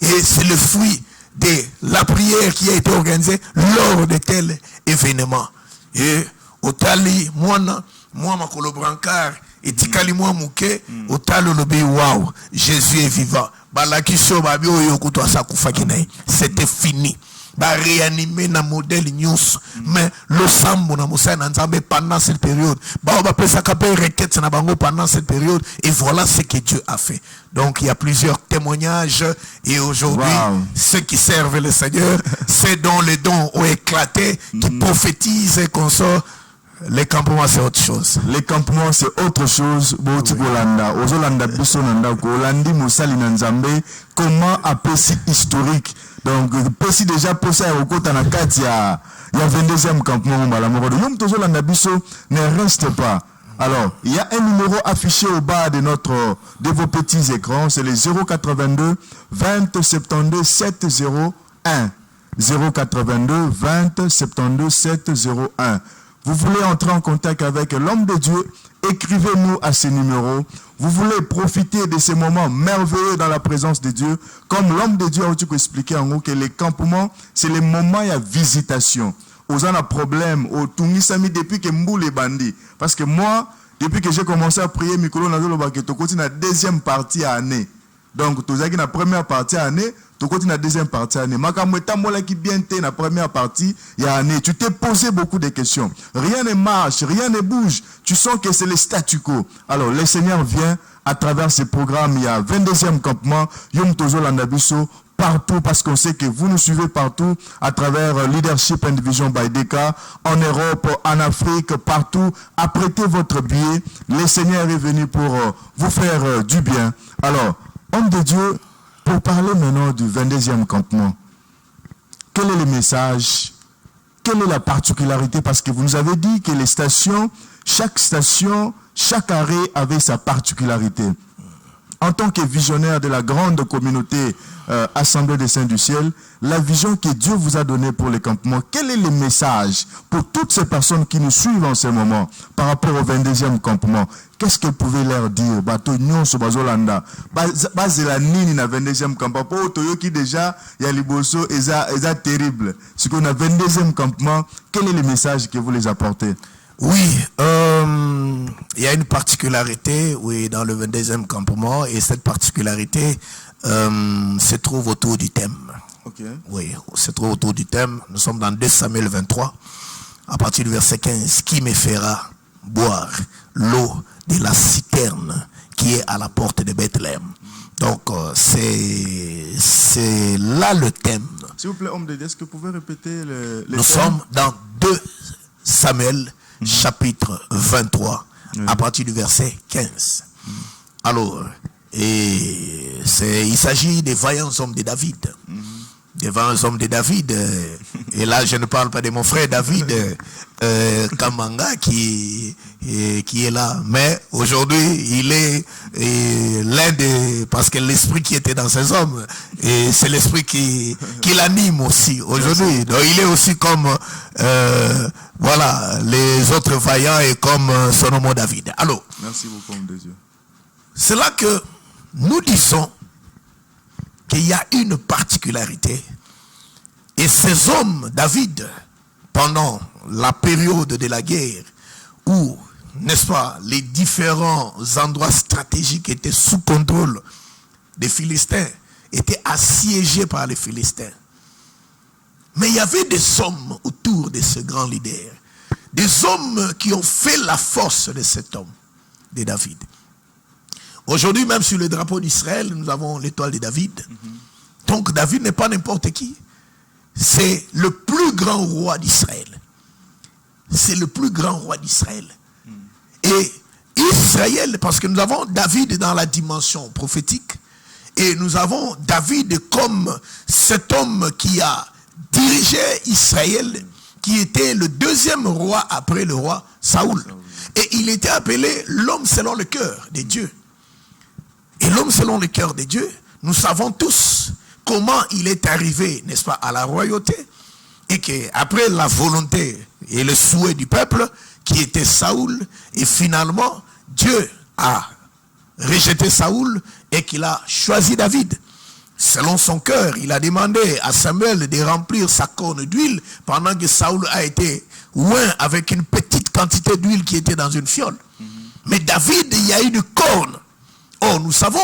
Et c'est le fruit de la prière qui a été organisée lors de tel événement. Et au tali, moi, ma colo brancard, Et Tikalimwa Mouke, Otalo Lobi, waouh, Jésus est vivant. C'était fini. Réanimer na modèle news mais le sambo na musa na nzambe pendant cette période pendant cette période et voilà ce que Dieu a fait. Donc il y a plusieurs témoignages et aujourd'hui ceux qui servent le Seigneur, ceux dont les dons ont éclaté, qui prophétisent et qu'on sort. Les campements c'est autre chose. Les campements c'est autre chose. Comment appeler historique? Donc, si déjà pour ça, au côté il y a 22e campement, ne reste pas. Alors, il y a un numéro affiché au bas de vos petits écrans, c'est le 082 20 72 701. 082 20 72 701. Vous voulez entrer en contact avec l'homme de Dieu, écrivez-nous à ce numéro. Vous voulez profiter de ces moments merveilleux dans la présence de Dieu, comme l'homme de Dieu a expliqué en gros que les campements, c'est les moments de visitation. Aux en a problème, au Tungisami depuis que Mboul est bandit. Parce que moi, depuis que j'ai commencé à prier, Mikolo Nazolo Baketo, continue la deuxième partie à année. Donc, tu as la première partie à année, tu continues la deuxième partie à année. Makamweta Mola qui bien t'es la première partie, il y a année. Tu t'es posé beaucoup de questions. Rien ne marche, rien ne bouge. Tu sens que c'est le statu quo. Alors, le Seigneur vient à travers ce programme. Il y a 22e campement, Yom Tozo Landabiso, partout, parce qu'on sait que vous nous suivez partout, à travers Leadership and Vision by Deka, en Europe, en Afrique, partout. Apprêtez votre billet. Le Seigneur est venu pour vous faire du bien. Alors, homme de Dieu, pour parler maintenant du 22e campement, quel est le message? Quelle est la particularité? Parce que vous nous avez dit que les stations, chaque arrêt avait sa particularité. En tant que visionnaire de la grande communauté Assemblée des Saints du Ciel, la vision que Dieu vous a donnée pour les campements, quel est le message pour toutes ces personnes qui nous suivent en ce moment par rapport au 22e campement? Qu'est-ce que vous pouvez leur dire? Bato nyonso bazolanda. Bazela nini na 22e campement. Pour Toyo qui déjà, il y a liboso, eza terrible. Ce qu'on a 22e campement, quel est le message que vous les apportez? Oui, il y a une particularité dans le 22e campement et cette particularité se trouve autour du thème. Okay. Oui, se trouve autour du thème. Nous sommes dans 2 Samuel 23, à partir du verset 15. Qui me fera boire l'eau de la citerne qui est à la porte de Bethléem? Donc, c'est là le thème. S'il vous plaît, homme de Dieu, est-ce que vous pouvez répéter le Nous sommes dans 2 Samuel chapitre 23, à partir du verset 15. Alors, il s'agit des vaillants hommes de David. Des vaillants hommes de David. Et là, je ne parle pas de mon frère David Kamanga qui est là. Mais aujourd'hui, il est l'un des... Parce que l'esprit qui était dans ces hommes, c'est l'esprit qui l'anime aussi aujourd'hui. Donc, il est aussi comme... voilà, les autres vaillants et comme son nom David. Alors, merci beaucoup, homme de Dieu. C'est là que nous disons qu'il y a une particularité. Et ces hommes, David, pendant la période de la guerre, où, n'est-ce pas, les différents endroits stratégiques étaient sous contrôle des Philistins, étaient assiégés par les Philistins. Mais il y avait des hommes autour de ce grand leader. Des hommes qui ont fait la force de cet homme, de David. Aujourd'hui, même sur le drapeau d'Israël, nous avons l'étoile de David. Donc David n'est pas n'importe qui. C'est le plus grand roi d'Israël. C'est le plus grand roi d'Israël. Et Israël, parce que nous avons David dans la dimension prophétique, et nous avons David comme cet homme qui a dirigé Israël, qui était le deuxième roi après le roi Saoul. Et il était appelé l'homme selon le cœur de Dieu. Et l'homme selon le cœur de Dieu, nous savons tous comment il est arrivé, n'est-ce pas, à la royauté. Et qu'après la volonté et le souhait du peuple, qui était Saoul, et finalement, Dieu a rejeté Saoul et qu'il a choisi David. Selon son cœur, il a demandé à Samuel de remplir sa corne d'huile pendant que Saoul a été loin avec une petite quantité d'huile qui était dans une fiole. Mais David, il y a une corne. Or, nous savons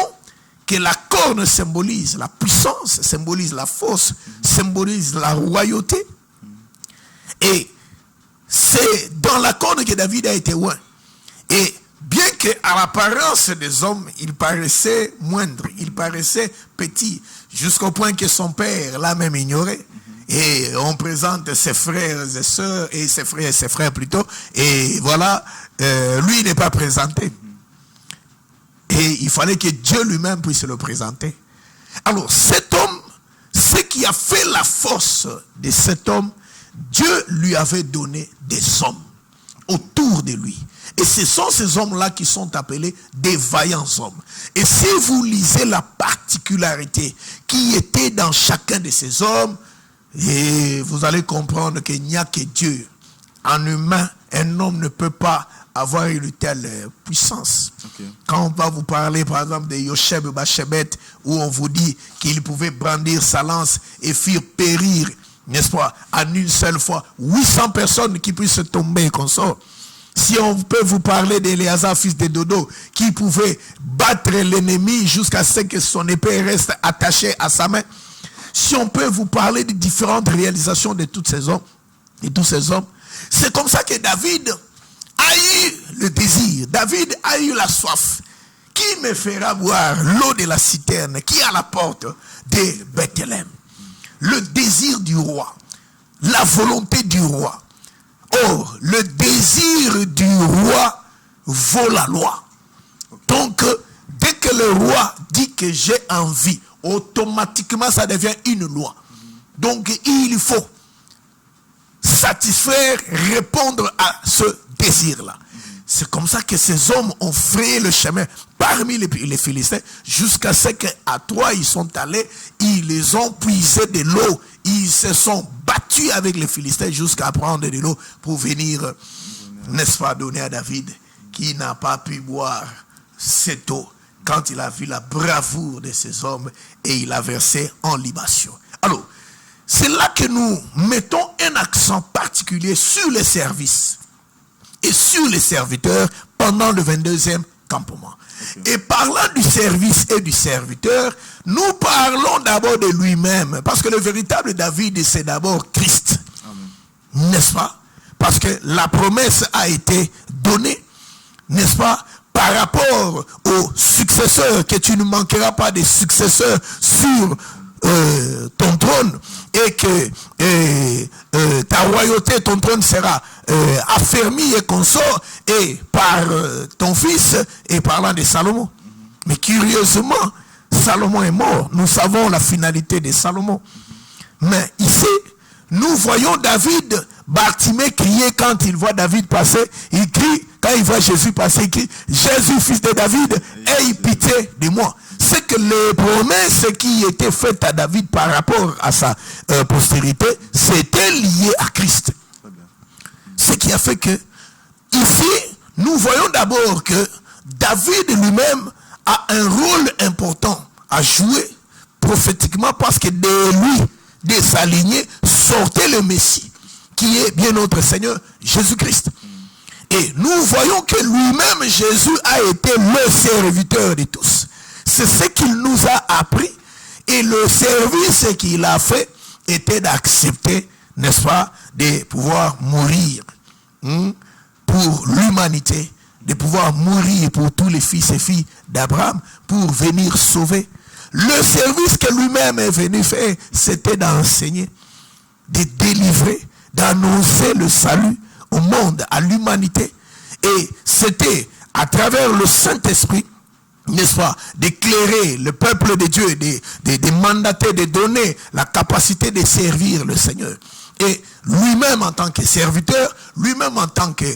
que la corne symbolise la puissance, symbolise la force, symbolise la royauté. Et c'est dans la corne que David a été oint. Et bien qu'à l'apparence des hommes, il paraissait moindre, il paraissait petit, jusqu'au point que son père l'a même ignoré. Et on présente ses frères et sœurs, et ses frères plutôt, et voilà, lui n'est pas présenté. Et il fallait que Dieu lui-même puisse le présenter. Alors cet homme, ce qui a fait la force de cet homme, Dieu lui avait donné des hommes autour de lui. Et ce sont ces hommes-là qui sont appelés des vaillants hommes. Et si vous lisez la particularité qui était dans chacun de ces hommes, et vous allez comprendre qu'il n'y a que Dieu. En humain, un homme ne peut pas avoir une telle puissance. Okay. Quand on va vous parler par exemple de Yosheb Bachebet, où on vous dit qu'il pouvait brandir sa lance et faire périr, n'est-ce pas, en une seule fois 800 personnes qui puissent tomber comme ça. Si on peut vous parler d'Éléazar, fils de Dodo, qui pouvait battre l'ennemi jusqu'à ce que son épée reste attachée à sa main. Si on peut vous parler des différentes réalisations de tous ces hommes, c'est comme ça que David a eu le désir, David a eu la soif. Qui me fera boire l'eau de la citerne qui est à la porte de Bethléem? Le désir du roi, la volonté du roi. Or, le désir du roi vaut la loi. Donc, dès que le roi dit que j'ai envie, automatiquement ça devient une loi. Donc il faut satisfaire, répondre à ce désir-là. C'est comme ça que ces hommes ont frayé le chemin parmi les Philistins jusqu'à ce qu'à Troie ils sont allés, ils les ont puisé de l'eau, ils se sont battus avec les Philistins jusqu'à prendre de l'eau pour venir, n'est-ce pas, donner à David qui n'a pas pu boire cette eau. Quand il a vu la bravoure de ces hommes et il a versé en libation. Alors, c'est là que nous mettons un accent particulier sur les services et sur les serviteurs pendant le 22e campement. Okay. Et parlant du service et du serviteur, nous parlons d'abord de lui-même, parce que le véritable David, c'est d'abord Christ. N'est-ce pas? Parce que la promesse a été donnée, n'est-ce pas? Par rapport aux successeurs, que tu ne manqueras pas de successeurs sur ton trône et que ta royauté, ton trône sera affermi et consort et par ton fils et parlant de Salomon. Mais curieusement, Salomon est mort. Nous savons la finalité de Salomon. Mais ici, nous voyons David, Bartimée crier quand il voit David passer. Il crie, quand il voit Jésus passer, il crie, Jésus, fils de David, aie pitié de moi. C'est que les promesses qui étaient faites à David par rapport à sa postérité, c'était lié à Christ. Ce qui a fait que, ici, nous voyons d'abord que David lui-même a un rôle important à jouer prophétiquement parce que de lui, de sa lignée, sortait le Messie, qui est bien notre Seigneur Jésus-Christ. Et nous voyons que lui-même, Jésus, a été le serviteur de tous. C'est ce qu'il nous a appris. Et le service qu'il a fait était d'accepter, n'est-ce pas, de pouvoir mourir pour l'humanité, de pouvoir mourir pour tous les fils et filles d'Abraham, pour venir sauver. Le service que lui-même est venu faire, c'était d'enseigner, de délivrer, d'annoncer le salut au monde, à l'humanité. Et c'était à travers le Saint-Esprit, n'est-ce pas, d'éclairer le peuple de Dieu, de mandater, de donner la capacité de servir le Seigneur. Et lui-même en tant que serviteur, lui-même en tant que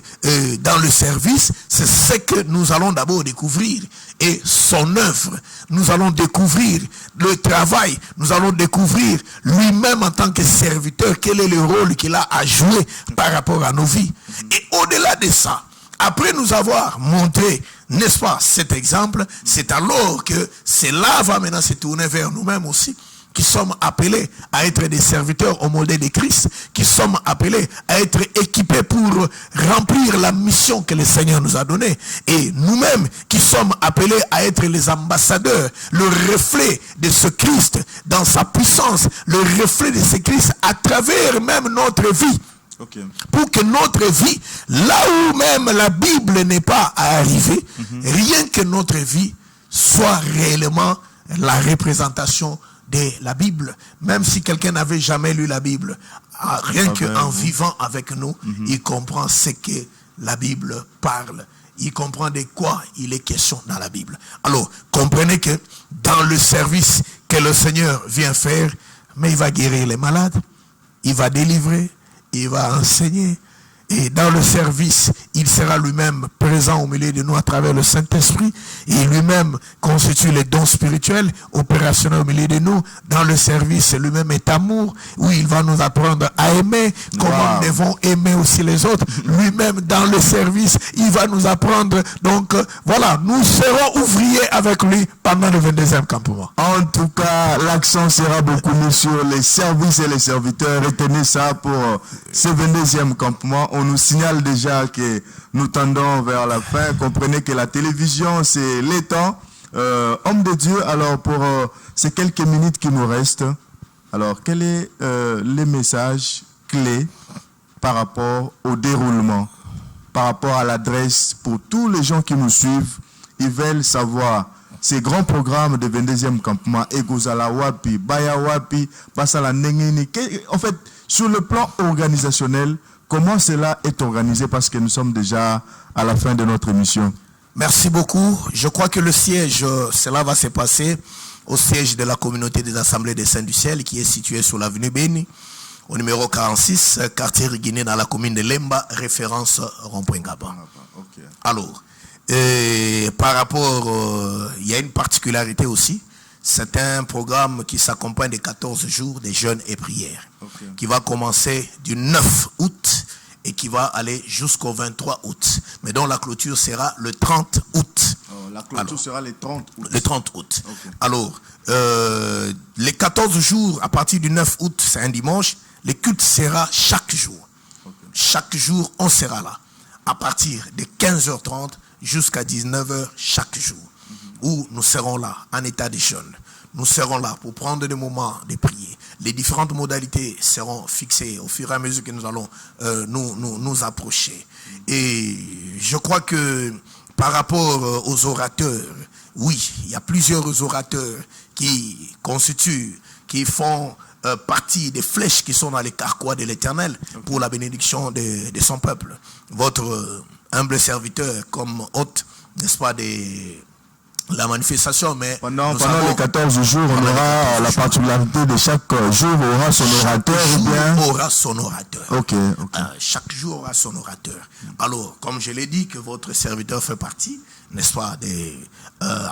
dans le service, c'est ce que nous allons d'abord découvrir. Et son œuvre, nous allons découvrir le travail, nous allons découvrir lui-même en tant que serviteur, quel est le rôle qu'il a à jouer par rapport à nos vies. Et au-delà de ça, après nous avoir montré, n'est-ce pas, cet exemple, c'est alors que cela va maintenant se tourner vers nous-mêmes aussi, qui sommes appelés à être des serviteurs au modèle de Christ, qui sommes appelés à être équipés pour remplir la mission que le Seigneur nous a donnée. Et nous-mêmes qui sommes appelés à être les ambassadeurs, le reflet de ce Christ dans sa puissance, le reflet de ce Christ à travers même notre vie. Okay. Pour que notre vie, là où même la Bible n'est pas arrivée, rien que notre vie soit réellement la représentation de la Bible. Même si quelqu'un n'avait jamais lu la Bible, rien qu'en vivant avec nous, il comprend ce que la Bible parle. Il comprend de quoi il est question dans la Bible. Alors, comprenez que dans le service que le Seigneur vient faire, mais il va guérir les malades, il va délivrer, il va enseigner. Et dans le service, il sera lui-même présent au milieu de nous à travers le Saint-Esprit. Et lui-même constitue les dons spirituels opérationnels au milieu de nous. Dans le service, lui-même est amour, où il va nous apprendre à aimer, comment nous devons aimer aussi les autres. Lui-même, dans le service, il va nous apprendre. Donc, voilà, nous serons ouvriers avec lui pendant le 22e campement. En tout cas, l'accent sera beaucoup mis sur les services et les serviteurs. Retenez ça pour ce 22e campement. On nous signale déjà que nous tendons vers la fin. Comprenez que la télévision, c'est les temps. Homme de Dieu, alors pour ces quelques minutes qui nous restent, alors quel est les messages clés par rapport au déroulement, par rapport à l'adresse pour tous les gens qui nous suivent? Ils veulent savoir ces grands programmes de 22e campement, Egozala Wapi, Baya Wapi, Basala Nengeni. En fait, sur le plan organisationnel, comment cela est organisé, parce que nous sommes déjà à la fin de notre émission? Merci beaucoup. Je crois que le siège, cela va se passer au siège de la communauté des assemblées des Saints du Ciel, qui est situé sur l'avenue Béni, au numéro 46, quartier Guinée, dans la commune de Lemba, référence Rond-Point Gaba. Okay. Alors, par rapport, il y a une particularité aussi. C'est un programme qui s'accompagne de 14 jours de jeûne et prière, qui va commencer du 9 août et qui va aller jusqu'au 23 août. Mais dont la clôture sera le 30 août. La clôture sera le 30 août. Le 30 août. Okay. Alors, les 14 jours, à partir du 9 août, c'est un dimanche, le culte sera chaque jour. Okay. Chaque jour, on sera là. À partir de 15h30 jusqu'à 19h chaque jour. Où nous serons là, en état de jeûne. Nous serons là pour prendre des moments de prier. Les différentes modalités seront fixées au fur et à mesure que nous allons nous approcher. Et je crois que par rapport aux orateurs, oui, il y a plusieurs orateurs qui constituent, qui font partie des flèches qui sont dans les carquois de l'Éternel pour la bénédiction de son peuple. Votre humble serviteur comme hôte, n'est-ce pas, la manifestation, mais pendant les 14 jours, on aura la particularité de chaque jour aura son orateur. Chaque jour aura son orateur. Okay. Chaque jour aura son orateur. Alors, comme je l'ai dit, que votre serviteur fait partie, n'est-ce pas,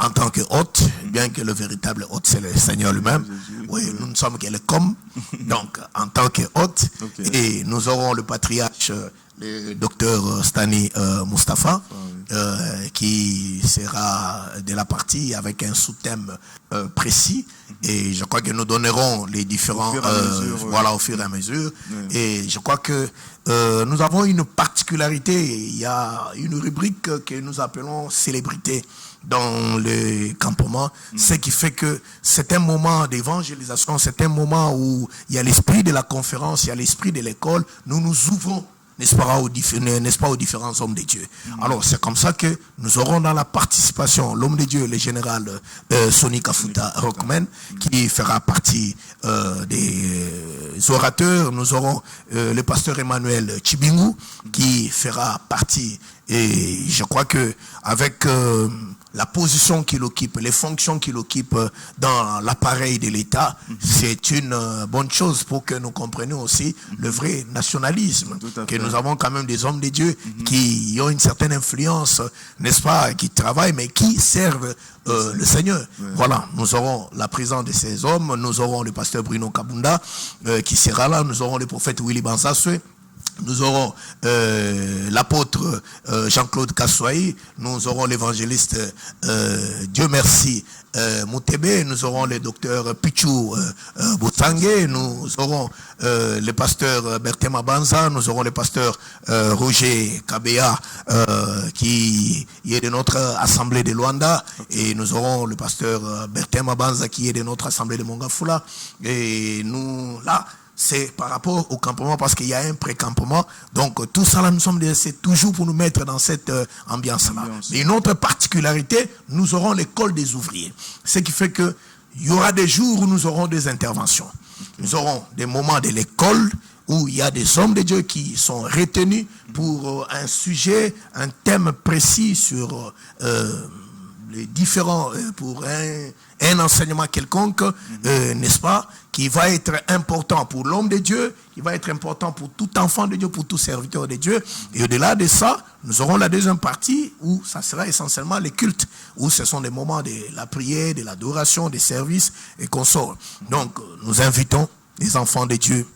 en tant que hôte, bien que le véritable hôte, c'est le Seigneur lui-même. Oui, nous ne sommes que les comme. Donc, en tant que hôte, et nous aurons le patriarche, le docteur Stani Mustafa, qui sera de la partie avec un sous-thème précis, et je crois que nous donnerons les différents au fur et à mesure. Et je crois que nous avons une particularité. Il y a une rubrique que nous appelons célébrité dans le campement, ce qui fait que c'est un moment d'évangélisation, c'est un moment où il y a l'esprit de la conférence, il y a l'esprit de l'école. Nous nous ouvrons, n'est-ce pas, aux différents hommes de Dieu. Alors c'est comme ça que nous aurons dans la participation l'homme de Dieu, le général Sonny Kafuta Rockman, qui fera partie des orateurs. Nous aurons le pasteur Emmanuel Chibingu, qui fera partie. Et je crois que avec la position qu'il occupe, les fonctions qu'il occupe dans l'appareil de l'État, c'est une bonne chose pour que nous comprenions aussi le vrai nationalisme, que nous avons quand même des hommes de Dieu qui ont une certaine influence, n'est-ce pas, qui travaillent mais qui servent le Seigneur. Voilà, nous aurons la présence de ces hommes, nous aurons le pasteur Bruno Kabunda qui sera là, nous aurons le prophète Willy Banzaswe, nous aurons l'apôtre Jean-Claude Kassoaï, nous aurons l'évangéliste Dieu merci Moutébé, nous aurons le docteur Pichou Boutangé, nous aurons le pasteur Berthema Banza, nous aurons le pasteur Roger Kabea qui est de notre assemblée de Luanda, et nous aurons le pasteur Berthema Banza qui est de notre assemblée de Mongafula. Et nous, là, c'est par rapport au campement, parce qu'il y a un pré-campement. Donc tout ça là, c'est toujours pour nous mettre dans cette ambiance-là. Mais une autre particularité, nous aurons l'école des ouvriers. Ce qui fait que il y aura des jours où nous aurons des interventions. Nous aurons des moments de l'école où il y a des hommes de Dieu qui sont retenus pour un sujet, un thème précis sur les différents, pour un enseignement quelconque, n'est-ce pas, qui va être important pour l'homme de Dieu, qui va être important pour tout enfant de Dieu, pour tout serviteur de Dieu. Et au-delà de ça, nous aurons la deuxième partie où ça sera essentiellement les cultes, où ce sont des moments de la prière, de l'adoration, des services et consorts. Donc, nous invitons les enfants de Dieu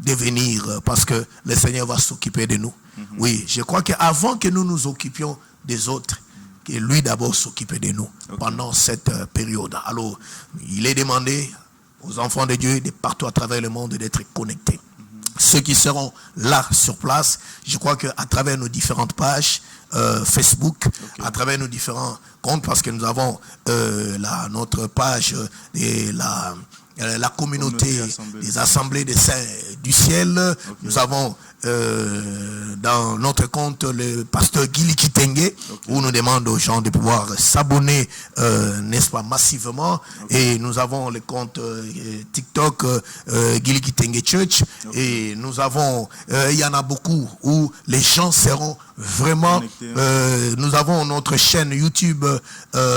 de venir parce que le Seigneur va s'occuper de nous. Oui, je crois qu'avant que nous nous occupions des autres, que lui d'abord s'occupe de nous pendant cette période. Alors, il est demandé aux enfants de Dieu de partout à travers le monde d'être connectés. Ceux qui seront là sur place, je crois qu'à travers nos différentes pages Facebook, à travers nos différents comptes, parce que nous avons notre page de la communauté des assemblées des saints du ciel. Nous avons dans notre compte le pasteur Gili Kitenge, où nous demandons aux gens de pouvoir s'abonner, n'est-ce pas, massivement. Et nous avons le compte TikTok Gili Kitenge Church. Et nous avons, il y en a beaucoup où les gens seront vraiment, nous avons notre chaîne YouTube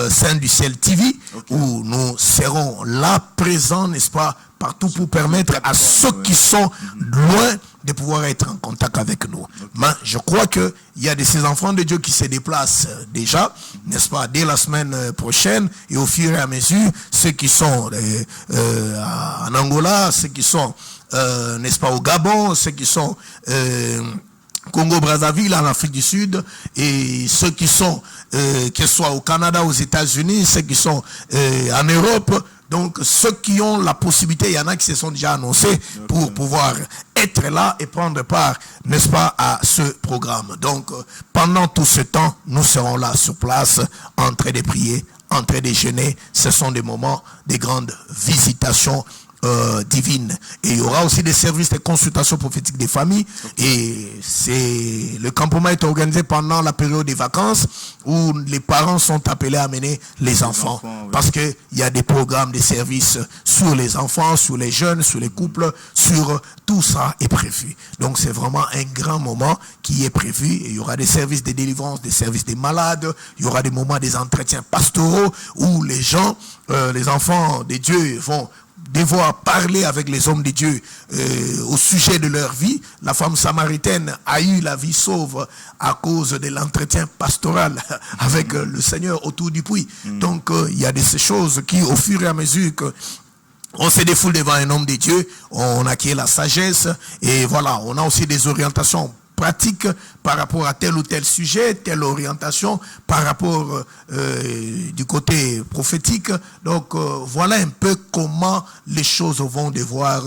Saint du Ciel TV, où nous serons là présents, n'est-ce pas, partout pour permettre à ceux qui sont loin de pouvoir être en contact avec nous. Mais je crois qu'il y a de ces enfants de Dieu qui se déplacent déjà, n'est-ce pas, dès la semaine prochaine, et au fur et à mesure, ceux qui sont en Angola, ceux qui sont, n'est-ce pas, au Gabon, ceux qui sont Congo-Brazzaville, en Afrique du Sud, et ceux qui sont, que ce soit au Canada, aux États-Unis, ceux qui sont en Europe. Donc, ceux qui ont la possibilité, il y en a qui se sont déjà annoncés pour pouvoir être là et prendre part, n'est-ce pas, à ce programme. Donc, pendant tout ce temps, nous serons là sur place, en train de prier, en train de jeûner. Ce sont des moments de grandes visitations divine. Et il y aura aussi des services de consultation prophétique des familles. Et le campement est organisé pendant la période des vacances où les parents sont appelés à amener les enfants. Parce qu'il y a des programmes de services sur les enfants, sur les jeunes, sur les couples, sur tout ça est prévu. Donc c'est vraiment un grand moment qui est prévu. Et il y aura des services de délivrance, des services des malades. Il y aura des moments des entretiens pastoraux où les gens, les enfants de Dieu vont devoir parler avec les hommes de Dieu au sujet de leur vie. La femme samaritaine a eu la vie sauve à cause de l'entretien pastoral avec le Seigneur autour du puits. Donc il y a de ces choses qui, au fur et à mesure que on se défoule devant un homme de Dieu, on acquiert la sagesse, et voilà, on a aussi des orientations pratique par rapport à tel ou tel sujet, telle orientation par rapport du côté prophétique. Donc voilà un peu comment les choses vont devoir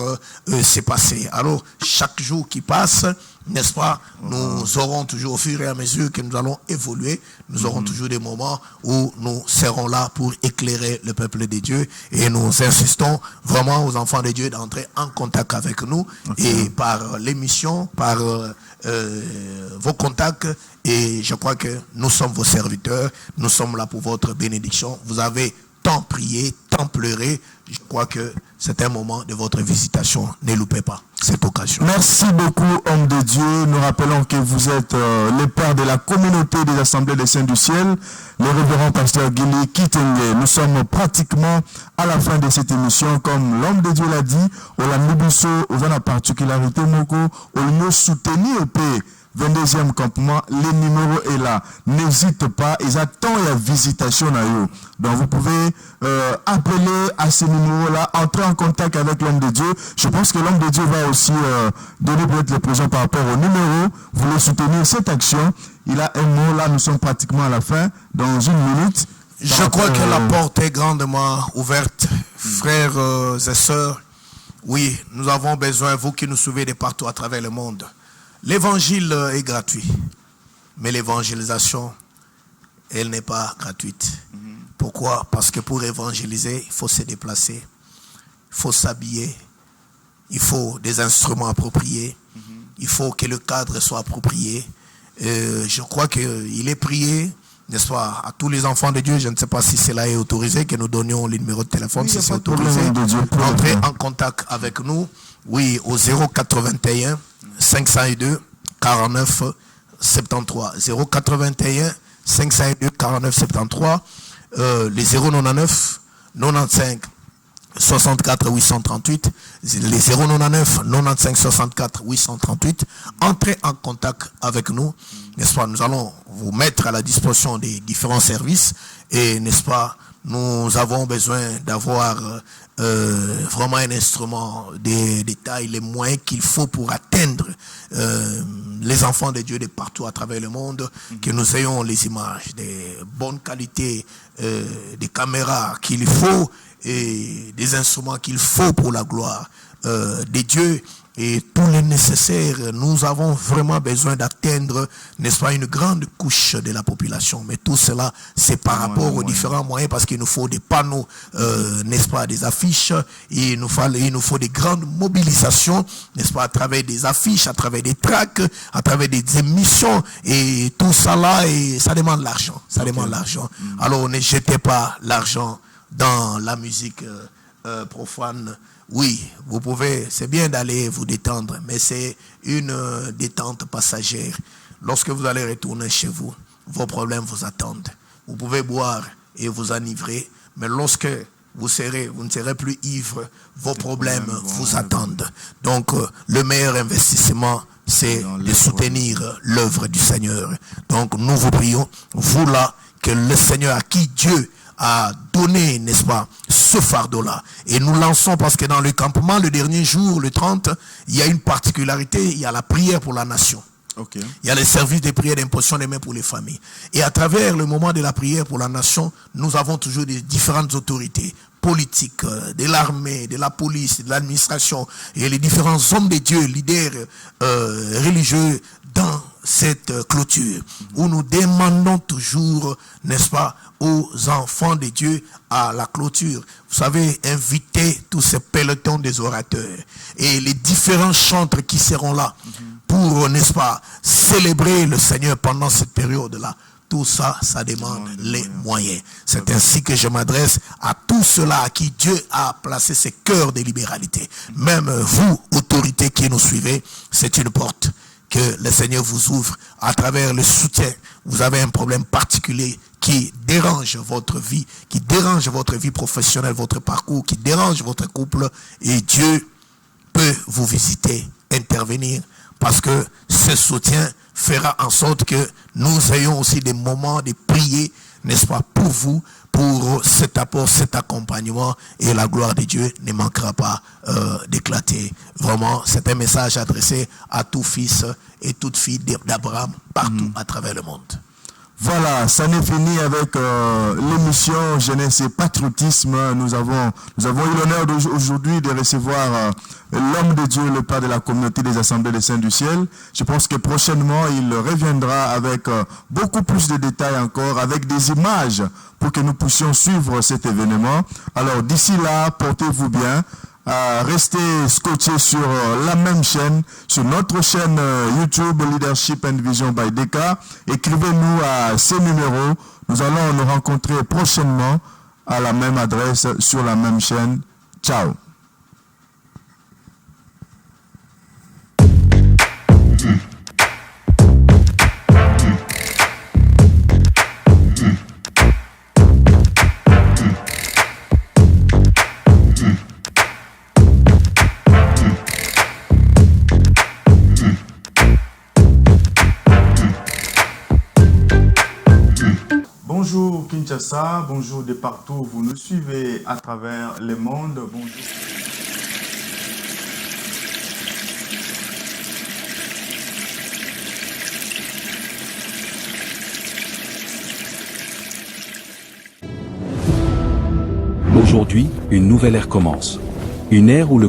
se passer. Alors chaque jour qui passe, n'est-ce pas, nous aurons toujours, au fur et à mesure que nous allons évoluer, nous aurons toujours des moments où nous serons là pour éclairer le peuple de Dieu, et nous insistons vraiment aux enfants de Dieu d'entrer en contact avec nous, et par l'émission, par vos contacts, et je crois que nous sommes vos serviteurs, nous sommes là pour votre bénédiction. Vous avez tant prié, tant pleuré. Je crois que c'est un moment de votre visitation. Ne loupez pas cette occasion. Merci beaucoup, homme de Dieu. Nous rappelons que vous êtes le père de la communauté des assemblées des saints du ciel, le révérend pasteur Gili Kitenge. Nous sommes pratiquement à la fin de cette émission. Comme l'homme de Dieu l'a dit, on a particularité, on a soutenir 22e campement, le numéro est là. N'hésite pas, ils attendent la visitation à eux. Donc vous pouvez appeler à ce numéro-là, entrer en contact avec l'homme de Dieu. Je pense que l'homme de Dieu va aussi donner peut-être les présents par rapport au numéro. Vous voulez soutenir cette action. Il a un mot, là nous sommes pratiquement à la fin, dans une minute. Je crois que la porte est grandement ouverte, frères et sœurs. Oui, nous avons besoin, vous qui nous suivez de partout à travers le monde. L'évangile est gratuit, mais l'évangélisation, elle n'est pas gratuite. Pourquoi? Parce que pour évangéliser, il faut se déplacer, il faut s'habiller, il faut des instruments appropriés, il faut que le cadre soit approprié. Je crois qu'il est prié, n'est-ce pas, à tous les enfants de Dieu. Je ne sais pas si cela est autorisé, que nous donnions le numéro de téléphone, oui, si c'est autorisé. Entrez en contact avec nous, oui, au 081 502 49 73. 081 502 49 73. Les 099 95 64 838, les 099 95 64 838. Entrez en contact avec nous, n'est-ce pas? Nous allons vous mettre à la disposition des différents services et, n'est-ce pas, nous avons besoin d'avoir vraiment un instrument des tailles, les moyens qu'il faut pour atteindre les enfants de Dieu de partout à travers le monde, que nous ayons les images, des bonnes qualités, des caméras qu'il faut et des instruments qu'il faut pour la gloire de Dieu et tout le nécessaire. Nous avons vraiment besoin d'atteindre, n'est-ce pas, une grande couche de la population. Mais tout cela, c'est par rapport aux différents moyens, parce qu'il nous faut des panneaux, n'est-ce pas, des affiches, et il nous faut des grandes mobilisations, n'est-ce pas, à travers des affiches, à travers des tracts, à travers des émissions, et tout ça là, et ça demande l'argent. Ça demande l'argent. Alors ne jetez pas l'argent dans la musique profane. Oui, vous pouvez, c'est bien d'aller vous détendre, mais c'est une détente passagère. Lorsque vous allez retourner chez vous, vos problèmes vous attendent. Vous pouvez boire et vous enivrer, mais lorsque vous ne serez plus ivre, vos problèmes vous attendent. Donc, le meilleur investissement, c'est de soutenir l'œuvre du Seigneur. Donc, nous vous prions, vous là, que le Seigneur à qui Dieu a donné, n'est-ce pas, ce fardeau-là. Et nous lançons, parce que dans le campement, le dernier jour, le 30, il y a une particularité, il y a la prière pour la nation. Okay. Il y a les services de prière d'imposition des mains pour les familles. Et à travers le moment de la prière pour la nation, nous avons toujours des différentes autorités politiques, de l'armée, de la police, de l'administration, et les différents hommes de Dieu, leaders religieux dans cette clôture, où nous demandons toujours, n'est-ce pas, aux enfants de Dieu à la clôture, vous savez, inviter tous ces pelotons des orateurs et les différents chantres qui seront là pour, n'est-ce pas, célébrer le Seigneur pendant cette période-là. Tout ça, ça demande les moyens. C'est ainsi que je m'adresse à tous ceux-là à qui Dieu a placé ses cœurs de libéralité. Même vous, autorités qui nous suivez, c'est une porte que le Seigneur vous ouvre à travers le soutien. Vous avez un problème particulier qui dérange votre vie, qui dérange votre vie professionnelle, votre parcours, qui dérange votre couple, et Dieu peut vous visiter, intervenir, parce que ce soutien fera en sorte que nous ayons aussi des moments de prier, n'est-ce pas, pour vous, pour cet apport, cet accompagnement, et la gloire de Dieu ne manquera pas d'éclater. Vraiment, c'est un message adressé à tout fils et toute fille d'Abraham partout à travers le monde. Voilà, ça n'est fini avec l'émission Jeunesse et Patriotisme. Nous avons eu l'honneur aujourd'hui de recevoir l'homme de Dieu, le père de la communauté des Assemblées des Saints du Ciel. Je pense que prochainement, il reviendra avec beaucoup plus de détails encore, avec des images pour que nous puissions suivre cet événement. Alors d'ici là, portez-vous bien. Restez scotchés sur la même chaîne, sur notre chaîne YouTube Leadership and Vision by DK. Écrivez-nous à ces numéros. Nous allons nous rencontrer prochainement à la même adresse, sur la même chaîne. Ciao. Bonjour Kinshasa, bonjour de partout où vous nous suivez à travers le monde. Bonjour. Aujourd'hui, une nouvelle ère commence. Une ère où le